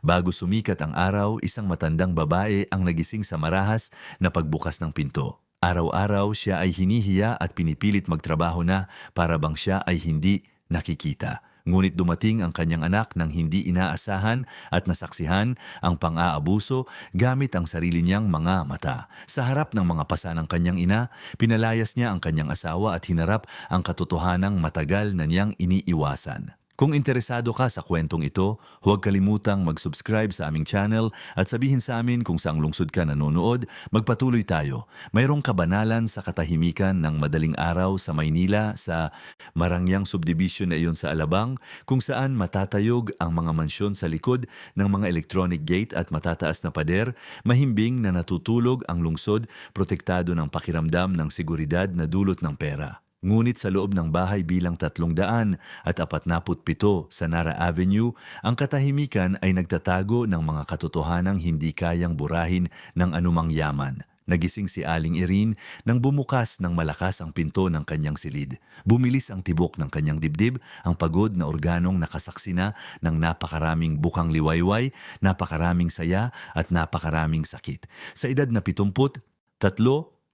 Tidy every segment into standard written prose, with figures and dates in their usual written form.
Bago sumikat ang araw, isang matandang babae ang nagising sa marahas na pagbukas ng pinto. Araw-araw siya ay hinihiya at pinipilit magtrabaho na para bang siya ay hindi nakikita. Ngunit dumating ang kanyang anak nang hindi inaasahan at nasaksihan ang pang-aabuso gamit ang sarili niyang mga mata. Sa harap ng mga pasa ng kanyang ina, pinalayas niya ang kanyang asawa at hinarap ang katotohanang matagal na niyang iniiwasan. Kung interesado ka sa kwentong ito, huwag kalimutang mag-subscribe sa aming channel at sabihin sa amin kung saang lungsod ka nanonood. Magpatuloy tayo. Mayroong kabanalan sa katahimikan ng madaling araw sa Maynila sa Marangyang Subdivision na iyon sa Alabang, kung saan matatayog ang mga mansyon sa likod ng mga electronic gate at matataas na pader, mahimbing na natutulog ang lungsod, protektado ng pakiramdam ng seguridad na dulot ng pera. Ngunit sa loob ng bahay bilang 347 sa Nara Avenue, ang katahimikan ay nagtatago ng mga katotohanang hindi kayang burahin ng anumang yaman. Nagising si Aling Irene nang bumukas ng malakas ang pinto ng kanyang silid. Bumilis ang tibok ng kanyang dibdib, ang pagod na organong nakasaksi na ng napakaraming bukang liwayway, napakaraming saya at napakaraming sakit. Sa edad na 73,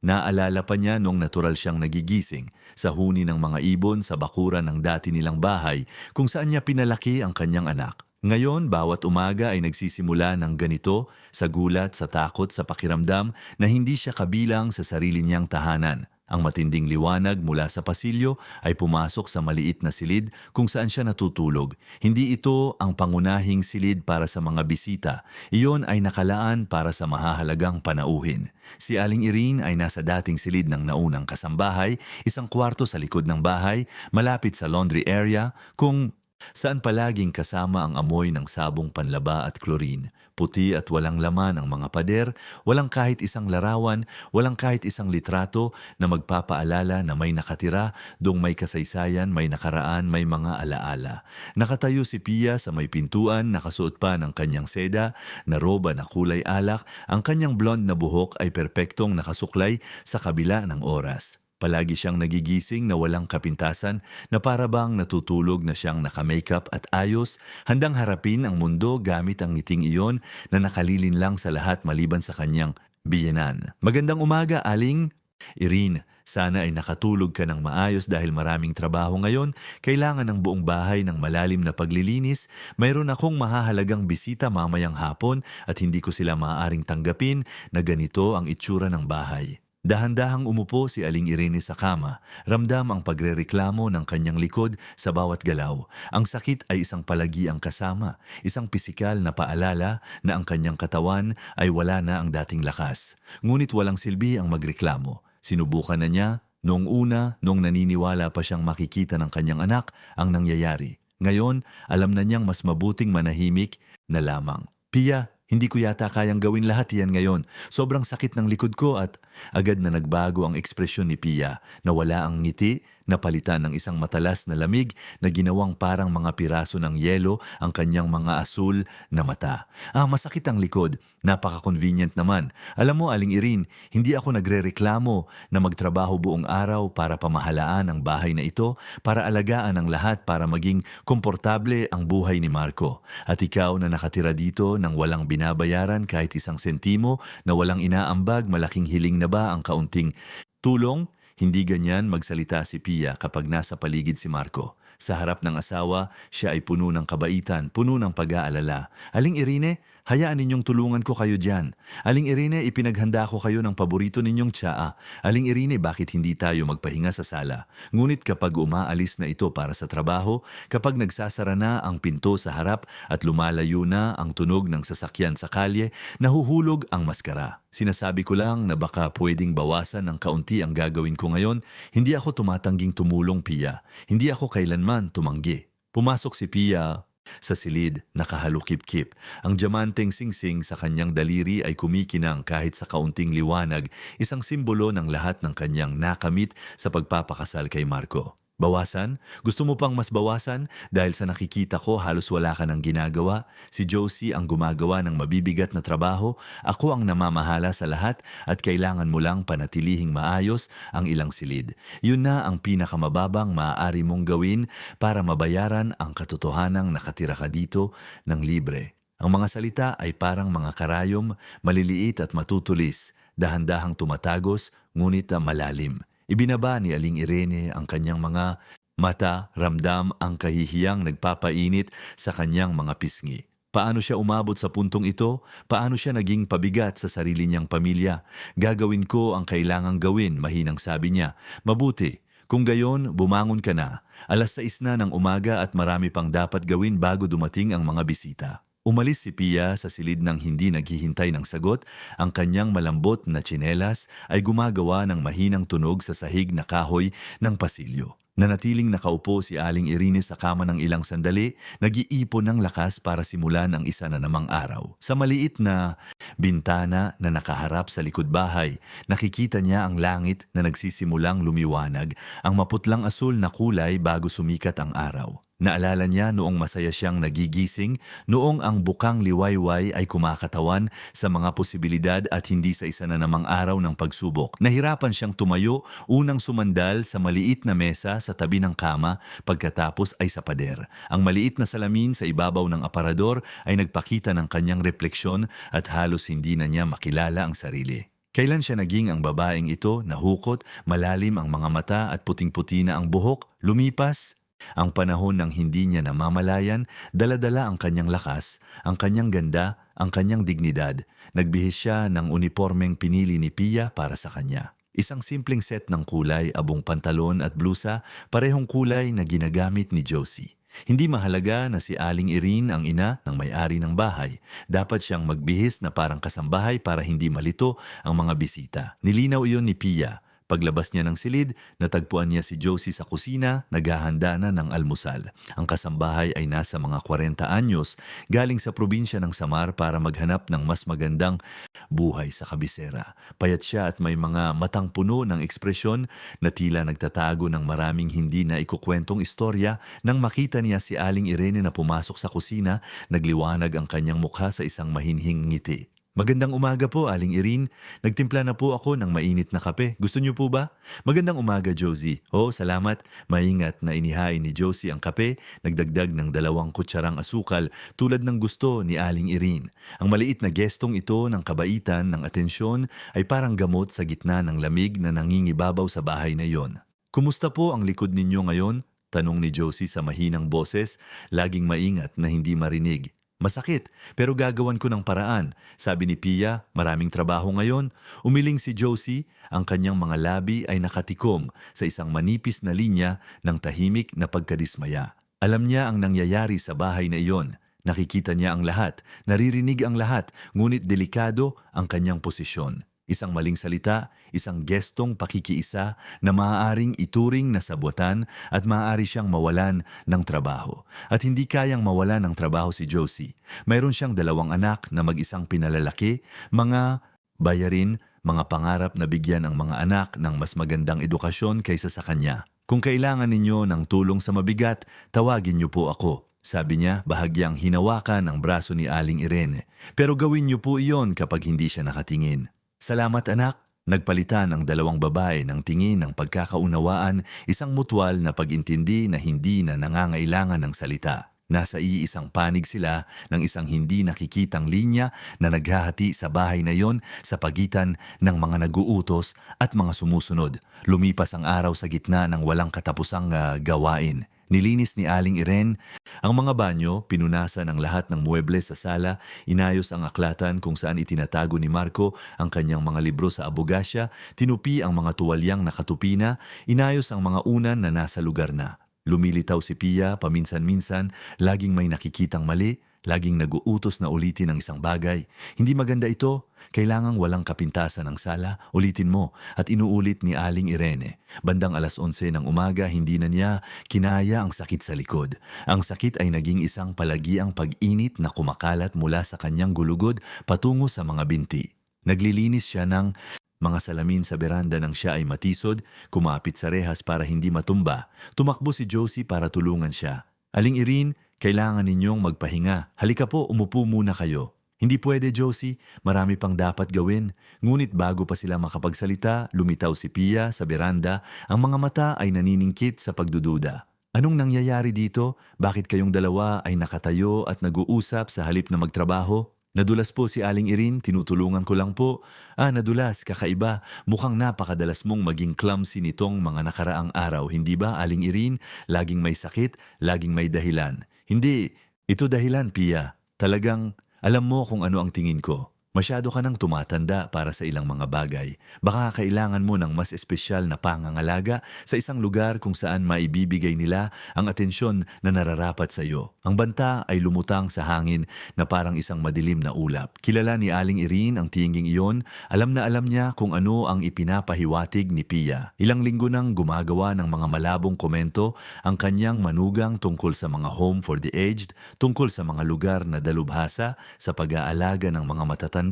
naalala pa niya noong natural siyang nagigising sa huni ng mga ibon sa bakuran ng dati nilang bahay kung saan niya pinalaki ang kanyang anak. Ngayon, bawat umaga ay nagsisimula ng ganito, sa gulat, sa takot, sa pakiramdam na hindi siya kabilang sa sarili niyang tahanan. Ang matinding liwanag mula sa pasilyo ay pumasok sa maliit na silid kung saan siya natutulog. Hindi ito ang pangunahing silid para sa mga bisita. Iyon ay nakalaan para sa mahahalagang panauhin. Si Aling Irene ay nasa dating silid ng naunang kasambahay, isang kwarto sa likod ng bahay, malapit sa laundry area, kung saan palaging kasama ang amoy ng sabong panlaba at chlorine. Puti at walang laman ang mga pader, walang kahit isang larawan, walang kahit isang litrato na magpapaalala na may nakatira, dong may kasaysayan, may nakaraan, may mga alaala. Nakatayo si Pia sa may pintuan, nakasuot pa ng kanyang seda, na roba na kulay alak, ang kanyang blonde na buhok ay perpektong nakasuklay sa kabila ng oras. Palagi siyang nagigising na walang kapintasan na para bang natutulog na siyang naka-makeup at ayos, handang harapin ang mundo gamit ang ngiting iyon na nakalilin lang sa lahat maliban sa kanyang biyenan. Magandang umaga, Aling Irene. Sana ay nakatulog ka ng maayos dahil maraming trabaho ngayon. Kailangan ng buong bahay ng malalim na paglilinis. Mayroon akong mahahalagang bisita mamayang hapon at hindi ko sila maaaring tanggapin na ganito ang itsura ng bahay. Dahan-dahang umupo si Aling Irene sa kama, ramdam ang pagrereklamo ng kanyang likod sa bawat galaw. Ang sakit ay isang palagiang kasama, isang pisikal na paalala na ang kanyang katawan ay wala na ang dating lakas. Ngunit walang silbi ang magreklamo. Sinubukan na niya, noong una, noong naniniwala pa siyang makikita ng kanyang anak ang nangyayari. Ngayon, alam na niyang mas mabuting manahimik na lamang. Pia, hindi ko yata kayang gawin lahat yan ngayon. Sobrang sakit ng likod ko at agad na nagbago ang ekspresyon ni Pia. Nawala ang ngiti, napalitan ng isang matalas na lamig na ginawang parang mga piraso ng yelo ang kanyang mga asul na mata. Masakit ang likod. Napaka-convenient naman. Alam mo, Aling Irene, hindi ako nagrereklamo na magtrabaho buong araw para pamahalaan ang bahay na ito, para alagaan ang lahat, para maging komportable ang buhay ni Marco. At ikaw na nakatira dito nang walang binabayaran kahit isang sentimo, na walang inaambag, malaking hiling na ba ang kaunting tulong? Hindi ganyan magsalita si Pia kapag nasa paligid si Marco. Sa harap ng asawa, siya ay puno ng kabaitan, puno ng pag-aalala. Aling Irene, hayaan ninyong tulungan ko kayo dyan. Aling Irene, ipinaghanda ko kayo ng paborito ninyong tsaa. Aling Irene, bakit hindi tayo magpahinga sa sala? Ngunit kapag umaalis na ito para sa trabaho, kapag nagsasara na ang pinto sa harap at lumalayo na ang tunog ng sasakyan sa kalye, nahuhulog ang maskara. Sinasabi ko lang na baka pwedeng bawasan ng kaunti ang gagawin ko ngayon. Hindi ako tumatangging tumulong, Pia. Hindi ako kailanman tumanggi. Pumasok si Pia sa silid, nakahalukip-kip. Ang diamanteng singsing sa kanyang daliri ay kumikinang kahit sa kaunting liwanag, isang simbolo ng lahat ng kanyang nakamit sa pagpapakasal kay Marco. Bawasan? Gusto mo pang mas bawasan? Dahil sa nakikita ko halos wala ka ng ginagawa. Si Josie ang gumagawa ng mabibigat na trabaho. Ako ang namamahala sa lahat at kailangan mo lang panatilihing maayos ang ilang silid. Yun na ang pinakamababang maaari mong gawin para mabayaran ang katotohanang nakatira ka dito ng libre. Ang mga salita ay parang mga karayom, maliliit at matutulis, dahan-dahang tumatagos, ngunit malalim. Ibinaba ni Aling Irene ang kanyang mga mata, ramdam ang kahihiyang nagpapainit sa kanyang mga pisngi. Paano siya umabot sa puntong ito? Paano siya naging pabigat sa sarili niyang pamilya? Gagawin ko ang kailangang gawin, mahinang sabi niya. Mabuti. Kung gayon, bumangon ka na. 6:00 na ng umaga at marami pang dapat gawin bago dumating ang mga bisita. Umalis si Pia sa silid ng hindi naghihintay ng sagot. Ang kanyang malambot na tsinelas ay gumagawa ng mahinang tunog sa sahig na kahoy ng pasilyo. Nanatiling nakaupo si Aling Irene sa kama ng ilang sandali, nag-iipon ng lakas para simulan ang isa na namang araw. Sa maliit na bintana na nakaharap sa likod bahay, nakikita niya ang langit na nagsisimulang lumiwanag, ang maputlang asul na kulay bago sumikat ang araw. Naalala niya noong masaya siyang nagigising, noong ang bukang liwayway ay kumakatawan sa mga posibilidad at hindi sa isa na namang araw ng pagsubok. Nahirapan siyang tumayo, unang sumandal sa maliit na mesa sa tabi ng kama, pagkatapos ay sa pader. Ang maliit na salamin sa ibabaw ng aparador ay nagpakita ng kanyang refleksyon at halos hindi na niya makilala ang sarili. Kailan siya naging ang babaeng ito, nahukot, malalim ang mga mata at puting-puti na ang buhok, lumipas? Ang panahon ng hindi niya namamalayan, dala-dala ang kanyang lakas, ang kanyang ganda, ang kanyang dignidad. Nagbihis siya ng unipormeng pinili ni Pia para sa kanya. Isang simpleng set ng kulay, abong pantalon at blusa, parehong kulay na ginagamit ni Josie. Hindi mahalaga na si Aling Irene ang ina ng may-ari ng bahay. Dapat siyang magbihis na parang kasambahay para hindi malito ang mga bisita. Nilinaw iyon ni Pia. Paglabas niya ng silid, natagpuan niya si Josie sa kusina, naghahanda na ng almusal. Ang kasambahay ay nasa mga 40 anyos, galing sa probinsya ng Samar para maghanap ng mas magandang buhay sa kabisera. Payat siya at may mga matang puno ng ekspresyon na tila nagtatago ng maraming hindi na ikukwentong istorya. Nang makita niya si Aling Irene na pumasok sa kusina, nagliwanag ang kanyang mukha sa isang mahinhing ngiti. Magandang umaga po, Aling Irene. Nagtimpla na po ako ng mainit na kape. Gusto niyo po ba? Magandang umaga, Josie. Oh, salamat. Maingat na inihain ni Josie ang kape, nagdagdag ng 2 kutsarang asukal tulad ng gusto ni Aling Irene. Ang maliit na gestong ito ng kabaitan, ng atensyon ay parang gamot sa gitna ng lamig na nangingibabaw sa bahay na iyon. Kumusta po ang likod ninyo ngayon? Tanong ni Josie sa mahinang boses, laging maingat na hindi marinig. Masakit, pero gagawan ko ng paraan. Sabi ni Pia, maraming trabaho ngayon. Umiling si Josie, ang kanyang mga labi ay nakatikom sa isang manipis na linya ng tahimik na pagkadismaya. Alam niya ang nangyayari sa bahay na iyon. Nakikita niya ang lahat, naririnig ang lahat, ngunit delikado ang kanyang posisyon. Isang maling salita, isang gestong pakikiisa na maaaring ituring na sabotan at maaari siyang mawalan ng trabaho. At hindi kayang mawalan ng trabaho si Josie. Mayroon siyang 2 anak na mag-isang pinalalaki, mga bayarin, mga pangarap na bigyan ang mga anak ng mas magandang edukasyon kaysa sa kanya. Kung kailangan ninyo ng tulong sa mabigat, tawagin niyo po ako. Sabi niya, bahagyang hinawakan ang braso ni Aling Irene. Pero gawin niyo po iyon kapag hindi siya nakatingin. Salamat anak. Nagpalitan ang 2 babae ng tingin ng pagkakaunawaan, isang mutual na pag-intindi na hindi na nangangailangan ng salita. Nasa iisang panig sila ng isang hindi nakikitang linya na naghahati sa bahay na yon sa pagitan ng mga naguutos at mga sumusunod. Lumipas ang araw sa gitna ng walang katapusang gawain. Nilinis ni Aling Irene ang mga banyo, pinunasan ang lahat ng mueble sa sala, inayos ang aklatan kung saan itinatago ni Marco ang kanyang mga libro sa abogasya, tinupi ang mga tuwalyang nakatupi na, inayos ang mga unan na nasa lugar na. Lumilitaw si Pia paminsan-minsan, laging may nakikitang mali, laging naguutos na ulitin ang isang bagay. Hindi maganda ito. Kailangang walang kapintasan ng sala, ulitin mo, at inuulit ni Aling Irene. Bandang 11:00 ng umaga, hindi na niya kinaya ang sakit sa likod. Ang sakit ay naging isang palagiang pag-init na kumakalat mula sa kanyang gulugod patungo sa mga binti. Naglilinis siya ng mga salamin sa beranda nang siya ay matisod, kumapit sa rehas para hindi matumba. Tumakbo si Josie para tulungan siya. Aling Irene, kailangan ninyong magpahinga. Halika po, umupo muna kayo. Hindi pwede, Josie. Marami pang dapat gawin. Ngunit bago pa sila makapagsalita, lumitaw si Pia sa beranda. Ang mga mata ay naniningkit sa pagdududa. Anong nangyayari dito? Bakit kayong dalawa ay nakatayo at nag-uusap sa halip na magtrabaho? Nadulas po si Aling Irin, tinutulungan ko lang po. Nadulas, kakaiba. Mukhang napakadalas mong maging clumsy nitong mga nakaraang araw, hindi ba, Aling Irin? Laging may sakit, laging may dahilan. Hindi, ito dahilan, Pia. Talagang, alam mo kung ano ang tingin ko. Masyado ka nang tumatanda para sa ilang mga bagay. Baka kailangan mo ng mas espesyal na pangangalaga sa isang lugar kung saan maibibigay nila ang atensyon na nararapat sa iyo. Ang banta ay lumutang sa hangin na parang isang madilim na ulap. Kilala ni Aling Irin ang tinging iyon. Alam na alam niya kung ano ang ipinapahiwatig ni Pia. Ilang linggo nang gumagawa ng mga malabong komento ang kanyang manugang tungkol sa mga home for the aged, tungkol sa mga lugar na dalubhasa sa pag-aalaga ng mga matatanda.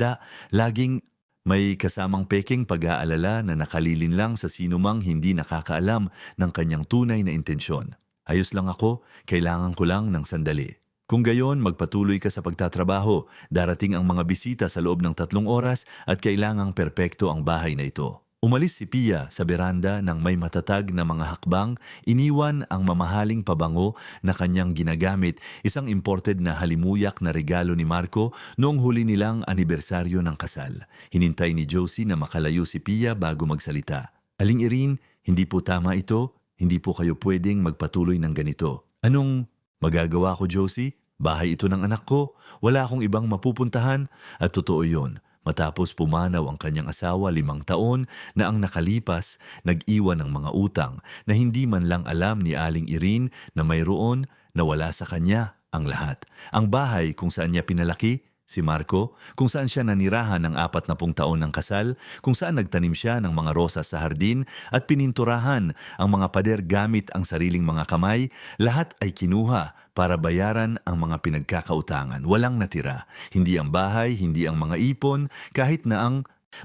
Laging may kasamang peking pag-aalala na nakalilin lang sa sinumang hindi nakakaalam ng kanyang tunay na intensyon. Ayos lang ako, kailangan ko lang ng sandali. Kung gayon, magpatuloy ka sa pagtatrabaho, darating ang mga bisita sa loob ng 3 oras at kailangang perpekto ang bahay na ito. Umalis si Pia sa beranda ng may matatag na mga hakbang, iniwan ang mamahaling pabango na kanyang ginagamit, isang imported na halimuyak na regalo ni Marco noong huli nilang anibersaryo ng kasal. Hinintay ni Josie na makalayo si Pia bago magsalita. Aling Irin, hindi po tama ito, hindi po kayo pwedeng magpatuloy ng ganito. Anong magagawa ko, Josie? Bahay ito ng anak ko, wala akong ibang mapupuntahan at totoo yon. Matapos pumanaw ang kanyang asawa 5 taon na ang nakalipas, nag-iwan ng mga utang na hindi man lang alam ni Aling Irin na mayroon na wala sa kanya ang lahat. Ang bahay kung saan niya pinalaki, si Marco, kung saan siya nanirahan ng 40 taon ng kasal, kung saan nagtanim siya ng mga rosas sa hardin at pininturahan ang mga pader gamit ang sariling mga kamay, lahat ay kinuha para bayaran ang mga pinagkakautangan. Walang natira. Hindi ang bahay, hindi ang mga ipon, kahit na ang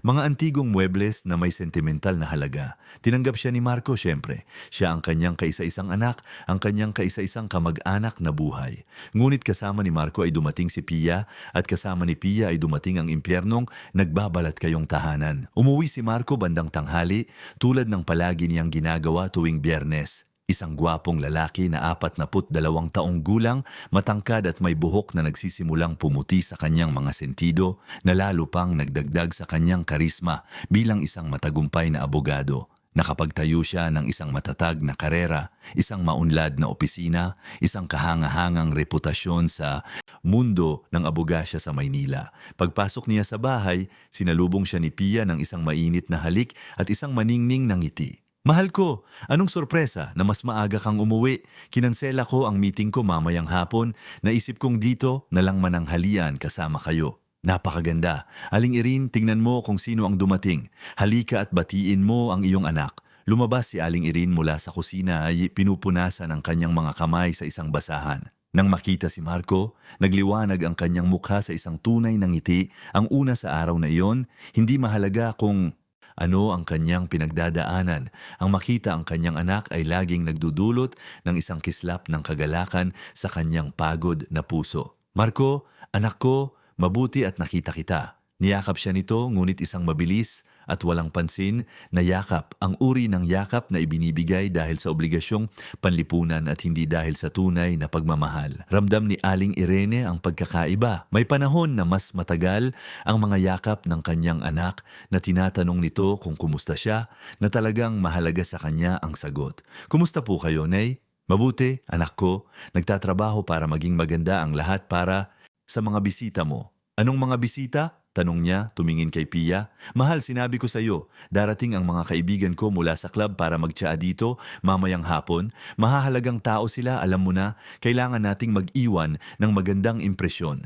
mga antigong muebles na may sentimental na halaga. Tinanggap siya ni Marco siyempre. Siya ang kanyang kaisa-isang anak, ang kanyang kaisa-isang kamag-anak na buhay. Ngunit kasama ni Marco ay dumating si Pia at kasama ni Pia ay dumating ang impyernong nagbabalat kayong tahanan. Umuwi si Marco bandang tanghali tulad ng palagi niyang ginagawa tuwing Biyernes. Isang gwapong lalaki na 42 taong gulang, matangkad at may buhok na nagsisimulang pumuti sa kanyang mga sentido na lalo pang nagdagdag sa kanyang karisma bilang isang matagumpay na abogado. Nakapagtayo siya ng isang matatag na karera, isang maunlad na opisina, isang kahangahangang reputasyon sa mundo ng abogasya sa Maynila. Pagpasok niya sa bahay, sinalubong siya ni Pia ng isang mainit na halik at isang maningning na ngiti. Mahal ko, anong sorpresa na mas maaga kang umuwi? Kinansela ko ang meeting ko mamayang hapon. Naisip kong dito na lang mananghalian kasama kayo. Napakaganda. Aling Irin, tingnan mo kung sino ang dumating. Halika at batiin mo ang iyong anak. Lumabas si Aling Irin mula sa kusina ay pinupunasan ang kanyang mga kamay sa isang basahan. Nang makita si Marco, nagliwanag ang kanyang mukha sa isang tunay na ngiti. Ang una sa araw na iyon, hindi mahalaga kung ano ang kanyang pinagdadaanan. Ang makita ang kanyang anak ay laging nagdudulot ng isang kislap ng kagalakan sa kanyang pagod na puso. Marco, anak ko, mabuti at nakita kita. Niyakap siya nito ngunit isang mabilis at walang pansin na yakap, ang uri ng yakap na ibinibigay dahil sa obligasyong panlipunan at hindi dahil sa tunay na pagmamahal. Ramdam ni Aling Irene ang pagkakaiba. May panahon na mas matagal ang mga yakap ng kanyang anak na tinatanong nito kung kumusta siya, na talagang mahalaga sa kanya ang sagot. Kumusta po kayo, Nay? Mabuti, anak ko. Nagtatrabaho para maging maganda ang lahat para sa mga bisita mo. Anong mga bisita? Tanong niya, tumingin kay Pia. Mahal, sinabi ko sa iyo, darating ang mga kaibigan ko mula sa club para magtsaa dito mamayang hapon. Mahahalagang tao sila, alam mo na, kailangan nating mag-iwan ng magandang impresyon.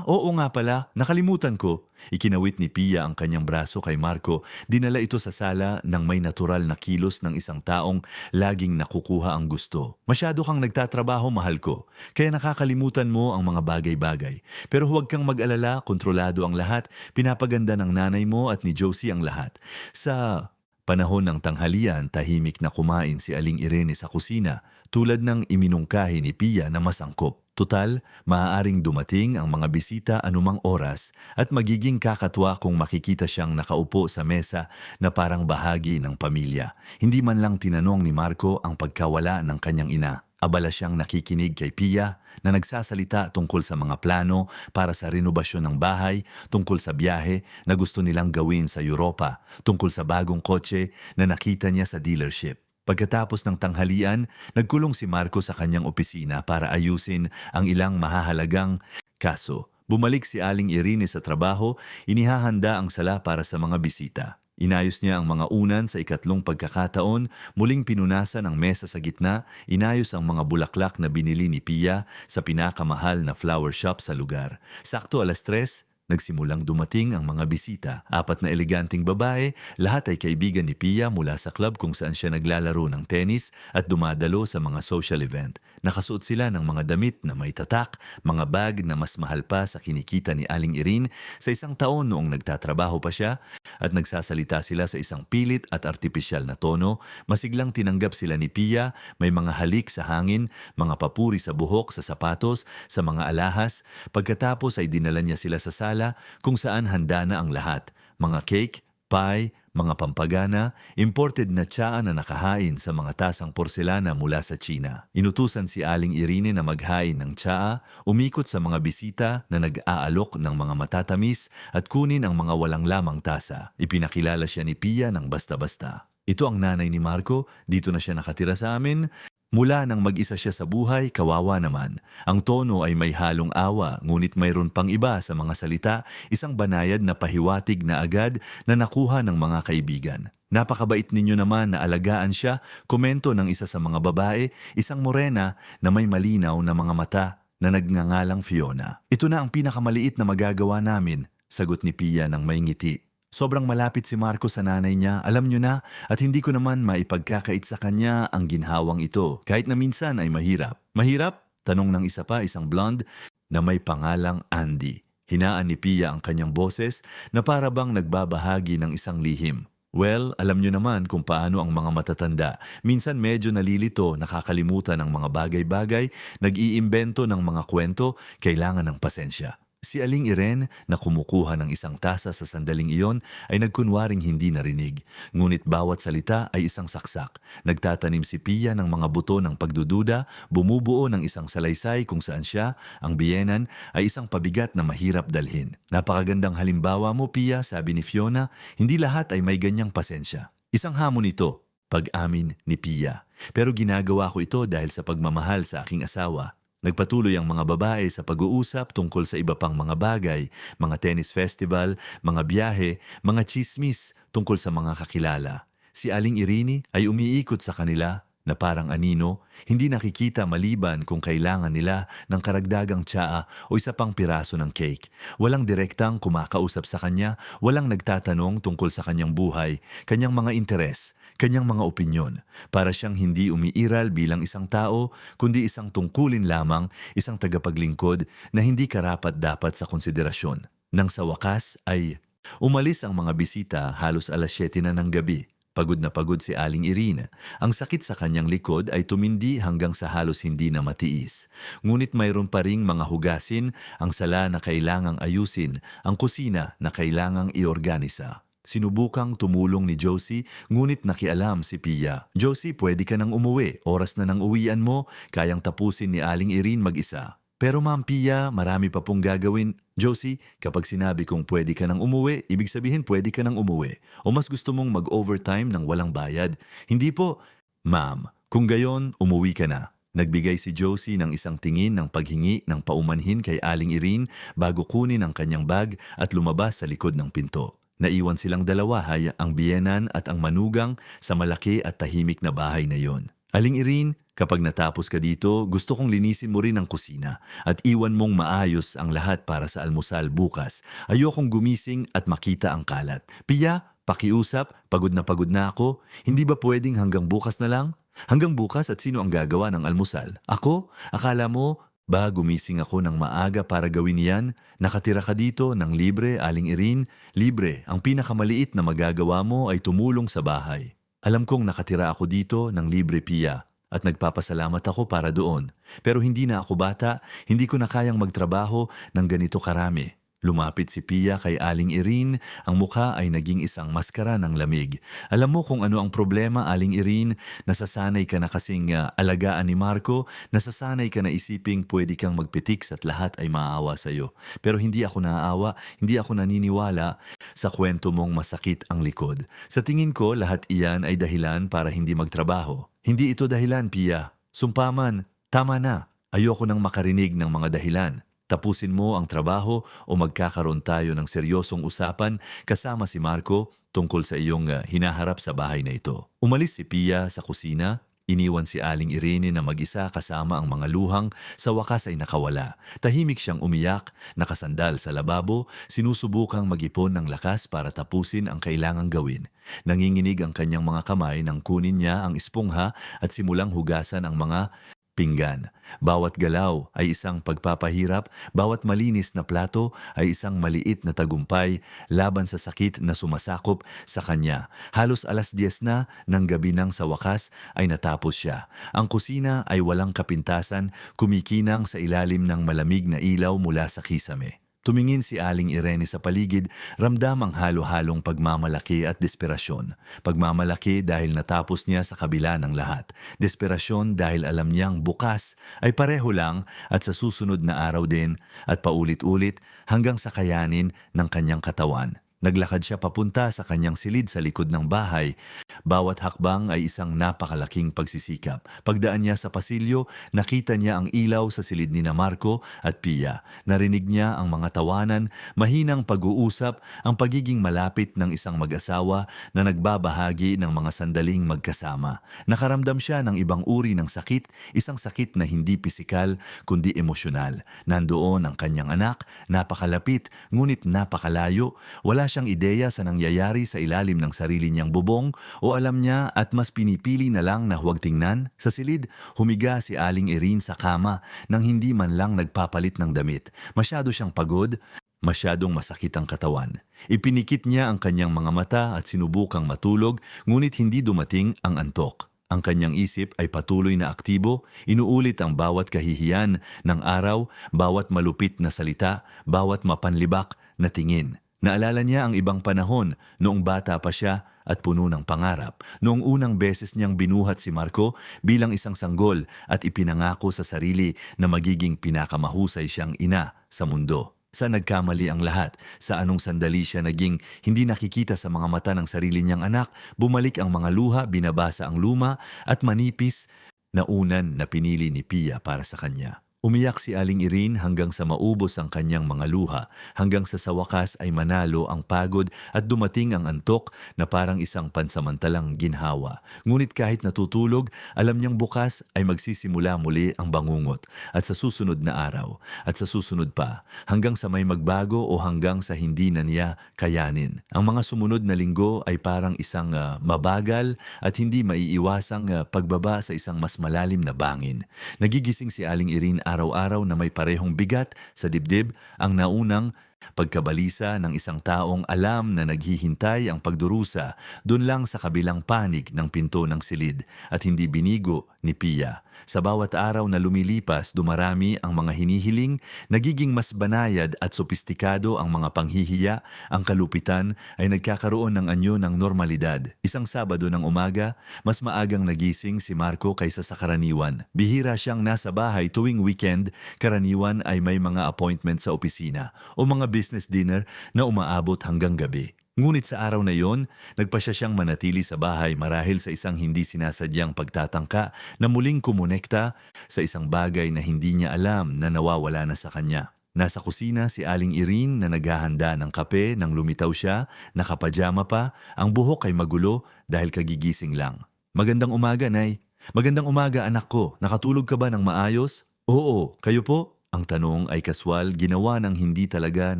Oo nga pala, nakalimutan ko. Ikinawit ni Pia ang kanyang braso kay Marco. Dinala ito sa sala ng may natural na kilos ng isang taong laging nakukuha ang gusto. Masyado kang nagtatrabaho, mahal ko. Kaya nakakalimutan mo ang mga bagay-bagay. Pero huwag kang mag-alala, kontrolado ang lahat. Pinapaganda ng nanay mo at ni Josie ang lahat. Sa panahon ng tanghalian, tahimik na kumain si Aling Irene sa kusina, tulad ng iminungkahi ni Pia na masangkop. Tutal, maaaring dumating ang mga bisita anumang oras at magiging kakatwa kung makikita siyang nakaupo sa mesa na parang bahagi ng pamilya. Hindi man lang tinanong ni Marco ang pagkawala ng kanyang ina. Abala siyang nakikinig kay Pia na nagsasalita tungkol sa mga plano para sa renobasyon ng bahay, tungkol sa biyahe na gusto nilang gawin sa Europa, tungkol sa bagong kotse na nakita niya sa dealership. Pagkatapos ng tanghalian, nagkulong si Marco sa kanyang opisina para ayusin ang ilang mahahalagang kaso. Bumalik si Aling Irene sa trabaho, inihahanda ang sala para sa mga bisita. Inayos niya ang mga unan sa ikatlong pagkakataon, muling pinunasan ang mesa sa gitna, inayos ang mga bulaklak na binili ni Pia sa pinakamahal na flower shop sa lugar. Sakto 3:00, nagsimulang dumating ang mga bisita. 4 na eleganteng babae, lahat ay kaibigan ni Pia mula sa club kung saan siya naglalaro ng tennis at dumadalo sa mga social event. Nakasuot sila ng mga damit na may tatak, mga bag na mas mahal pa sa kinikita ni Aling Irene sa isang taon noong nagtatrabaho pa siya, at nagsasalita sila sa isang pilit at artipisyal na tono. Masiglang tinanggap sila ni Pia, may mga halik sa hangin, mga papuri sa buhok, sa sapatos, sa mga alahas. Pagkatapos ay dinala niya sila sa sala kung saan handa na ang lahat. Mga cake, pie, mga pampagana, imported na tsaa na nakahain sa mga tasang porselana mula sa China. Inutusan si Aling Irene na maghain ng tsaa, umikot sa mga bisita na nag-aalok ng mga matatamis at kunin ang mga walang lamang tasa. Ipinakilala siya ni Pia ng basta-basta. Ito ang nanay ni Marco, dito na siya nakatira sa amin. Mula nang mag-isa siya sa buhay, kawawa naman. Ang tono ay may halong awa, ngunit mayroon pang iba sa mga salita, isang banayad na pahiwatig na agad na nakuha ng mga kaibigan. Napakabait ninyo naman na alagaan siya, komento ng isa sa mga babae, isang morena na may malinaw na mga mata na nagngangalang Fiona. Ito na ang pinakamaliit na magagawa namin, sagot ni Pia ng may ngiti. Sobrang malapit si Marco sa nanay niya, alam niyo na, at hindi ko naman maipagkakait sa kanya ang ginhawang ito, kahit na minsan ay mahirap. Mahirap? Tanong ng isa pa, isang blonde na may pangalang Andy. Hinaan ni Pia ang kanyang boses na para bang nagbabahagi ng isang lihim. Well, alam niyo naman kung paano ang mga matatanda. Minsan medyo nalilito, nakakalimutan ng mga bagay-bagay, nag-iimbento ng mga kwento, kailangan ng pasensya. Si Aling Irene na kumukuha ng isang tasa sa sandaling iyon ay nagkunwaring hindi narinig. Ngunit bawat salita ay isang saksak. Nagtatanim si Pia ng mga buto ng pagdududa, bumubuo ng isang salaysay kung saan siya, ang biyenan, ay isang pabigat na mahirap dalhin. Napakagandang halimbawa mo, Pia, sabi ni Fiona, hindi lahat ay may ganyang pasensya. Isang hamon ito, pag-amin ni Pia. Pero ginagawa ko ito dahil sa pagmamahal sa aking asawa. Nagpatuloy ang mga babae sa pag-uusap tungkol sa iba pang mga bagay, mga tennis festival, mga biyahe, mga chismis tungkol sa mga kakilala. Si Aling Irene ay umiikot sa kanila na parang anino, hindi nakikita maliban kung kailangan nila ng karagdagang tsaa o isa pang piraso ng cake. Walang direktang kumakausap sa kanya, walang nagtatanong tungkol sa kanyang buhay, kanyang mga interes, kanyang mga opinyon. Para siyang hindi umiiral bilang isang tao, kundi isang tungkulin lamang, isang tagapaglingkod na hindi karapat-dapat sa konsiderasyon. Nang sa wakas ay umalis ang mga bisita halos 7:00 na ng gabi. Pagod na pagod si Aling Irene. Ang sakit sa kanyang likod ay tumindi hanggang sa halos hindi na matiis. Ngunit mayroon pa ring mga hugasin, ang sala na kailangang ayusin, ang kusina na kailangang iorganisa. Sinubukang tumulong ni Josie, ngunit nakialam si Pia. Josie, pwede ka nang umuwi. Oras na nang uwian mo, kayang tapusin ni Aling Irene mag-isa. Pero Ma'am Pia, marami pa pong gagawin. Josie, kapag sinabi kong pwede ka nang umuwi, ibig sabihin pwede ka nang umuwi. O mas gusto mong mag-overtime ng walang bayad? Hindi po. Ma'am, kung gayon, umuwi ka na. Nagbigay si Josie ng isang tingin ng paghingi ng paumanhin kay Aling Irene bago kunin ang kanyang bag at lumabas sa likod ng pinto. Naiwan silang dalawa, ang biyenan at ang manugang sa malaki at tahimik na bahay na yon. Aling Irene, kapag natapos ka dito, gusto kong linisin mo rin ang kusina at iwan mong maayos ang lahat para sa almusal bukas. Ayokong gumising at makita ang kalat. Pia, pakiusap, pagod na ako. Hindi ba pwedeng hanggang bukas na lang? Hanggang bukas at sino ang gagawa ng almusal? Ako? Akala mo ba gumising ako ng maaga para gawin yan? Nakatira ka dito ng libre, Aling Irene? Libre, ang pinakamaliit na magagawa mo ay tumulong sa bahay. Alam kong nakatira ako dito ng libre, Pia. At nagpapasalamat ako para doon. Pero hindi na ako bata, hindi ko na kayang magtrabaho ng ganito karami. Lumapit si Pia kay Aling Irene, ang mukha ay naging isang maskara ng lamig. Alam mo kung ano ang problema, Aling Irene? Nasasanay ka na kasing alagaan ni Marco, nasasanay ka na isiping pwede kang magpitiks at lahat ay maaawa sa'yo. Pero hindi ako naaawa, hindi ako naniniwala sa kwento mong masakit ang likod. Sa tingin ko, lahat iyan ay dahilan para hindi magtrabaho. Hindi ito dahilan, Pia. Sumpaman, tama na. Ayoko nang makarinig ng mga dahilan. Tapusin mo ang trabaho o magkakaroon tayo ng seryosong usapan kasama si Marco tungkol sa iyong hinaharap sa bahay na ito. Umalis si Pia sa kusina, iniwan si Aling Irene na mag-isa kasama ang mga luhang, sa wakas ay nakawala. Tahimik siyang umiyak, nakasandal sa lababo, sinusubukang mag-ipon ng lakas para tapusin ang kailangang gawin. Nanginginig ang kanyang mga kamay nang kunin niya ang espongha at simulang hugasan ang mga pinggan. Bawat galaw ay isang pagpapahirap, bawat malinis na plato ay isang maliit na tagumpay laban sa sakit na sumasakop sa kanya. Halos 10:00 na ng gabi nang sa wakas ay natapos siya. Ang kusina ay walang kapintasan, kumikinang sa ilalim ng malamig na ilaw mula sa kisame. Tumingin si Aling Irene sa paligid, ramdam ang halo-halong pagmamalaki at desperasyon. Pagmamalaki dahil natapos niya sa kabila ng lahat. Desperasyon dahil alam niyang bukas ay pareho lang at sa susunod na araw din at paulit-ulit hanggang sa kayanin ng kanyang katawan. Naglakad siya papunta sa kanyang silid sa likod ng bahay. Bawat hakbang ay isang napakalaking pagsisikap. Pagdaan niya sa pasilyo, nakita niya ang ilaw sa silid ni Marco at Pia. Narinig niya ang mga tawanan, mahinang pag-uusap, ang pagiging malapit ng isang mag-asawa na nagbabahagi ng mga sandaling magkasama. Nakaramdam siya ng ibang uri ng sakit, isang sakit na hindi pisikal kundi emosyonal. Nandoon ang kanyang anak, napakalapit ngunit napakalayo. Wala siyang ideya sa nangyayari sa ilalim ng sarili niyang bubong o alam niya at mas pinipili na lang na huwag tingnan. Sa silid, humiga si Aling Irene sa kama nang hindi man lang nagpapalit ng damit. Masyado siyang pagod, masyadong masakit ang katawan. Ipinikit niya ang kanyang mga mata at sinubukang matulog ngunit hindi dumating ang antok. Ang kanyang isip ay patuloy na aktibo, inuulit ang bawat kahihiyan ng araw, bawat malupit na salita, bawat mapanlibak na tingin. Naalala niya ang ibang panahon noong bata pa siya at puno ng pangarap. Noong unang beses niyang binuhat si Marco bilang isang sanggol at ipinangako sa sarili na magiging pinakamahusay siyang ina sa mundo. Sa nagkamali ang lahat, sa anong sandali siya naging hindi nakikita sa mga mata ng sarili niyang anak, bumalik ang mga luha, binabasa ang luma at manipis na unan na pinili ni Pia para sa kanya. Umiyak si Aling Irene hanggang sa maubos ang kanyang mga luha, hanggang sa wakas ay manalo ang pagod at dumating ang antok na parang isang pansamantalang ginhawa. Ngunit kahit natutulog, alam niyang bukas ay magsisimula muli ang bangungot at sa susunod na araw at sa susunod pa, hanggang sa may magbago o hanggang sa hindi na niya kayanin. Ang mga sumunod na linggo ay parang isang mabagal at hindi maiiwasang pagbaba sa isang mas malalim na bangin. Nagigising si Aling Irene araw-araw na may parehong bigat sa dibdib, ang naunang pagkabalisa ng isang taong alam na naghihintay ang pagdurusa doon lang sa kabilang panig ng pinto ng silid at hindi binigo ni Pia. Sa bawat araw na lumilipas, dumarami ang mga hinihiling, nagiging mas banayad at sopistikado ang mga panghihiya, ang kalupitan ay nagkakaroon ng anyo ng normalidad. Isang Sabado ng umaga, mas maagang nagising si Marco kaysa sa karaniwan. Bihira siyang nasa bahay tuwing weekend, karaniwan ay may mga appointment sa opisina o mga business dinner na umaabot hanggang gabi. Ngunit sa araw na yon, nagpasya siyang manatili sa bahay marahil sa isang hindi sinasadyang pagtatangka na muling kumonekta sa isang bagay na hindi niya alam na nawawala na sa kanya. Nasa kusina si Aling Irene na naghahanda ng kape nang lumitaw siya, nakapajama pa, ang buhok ay magulo dahil kagigising lang. "Magandang umaga, Nay." "Magandang umaga, anak ko. Nakatulog ka ba ng maayos?" "Oo, kayo po?" Ang tanong ay kaswal, ginawa ng hindi talaga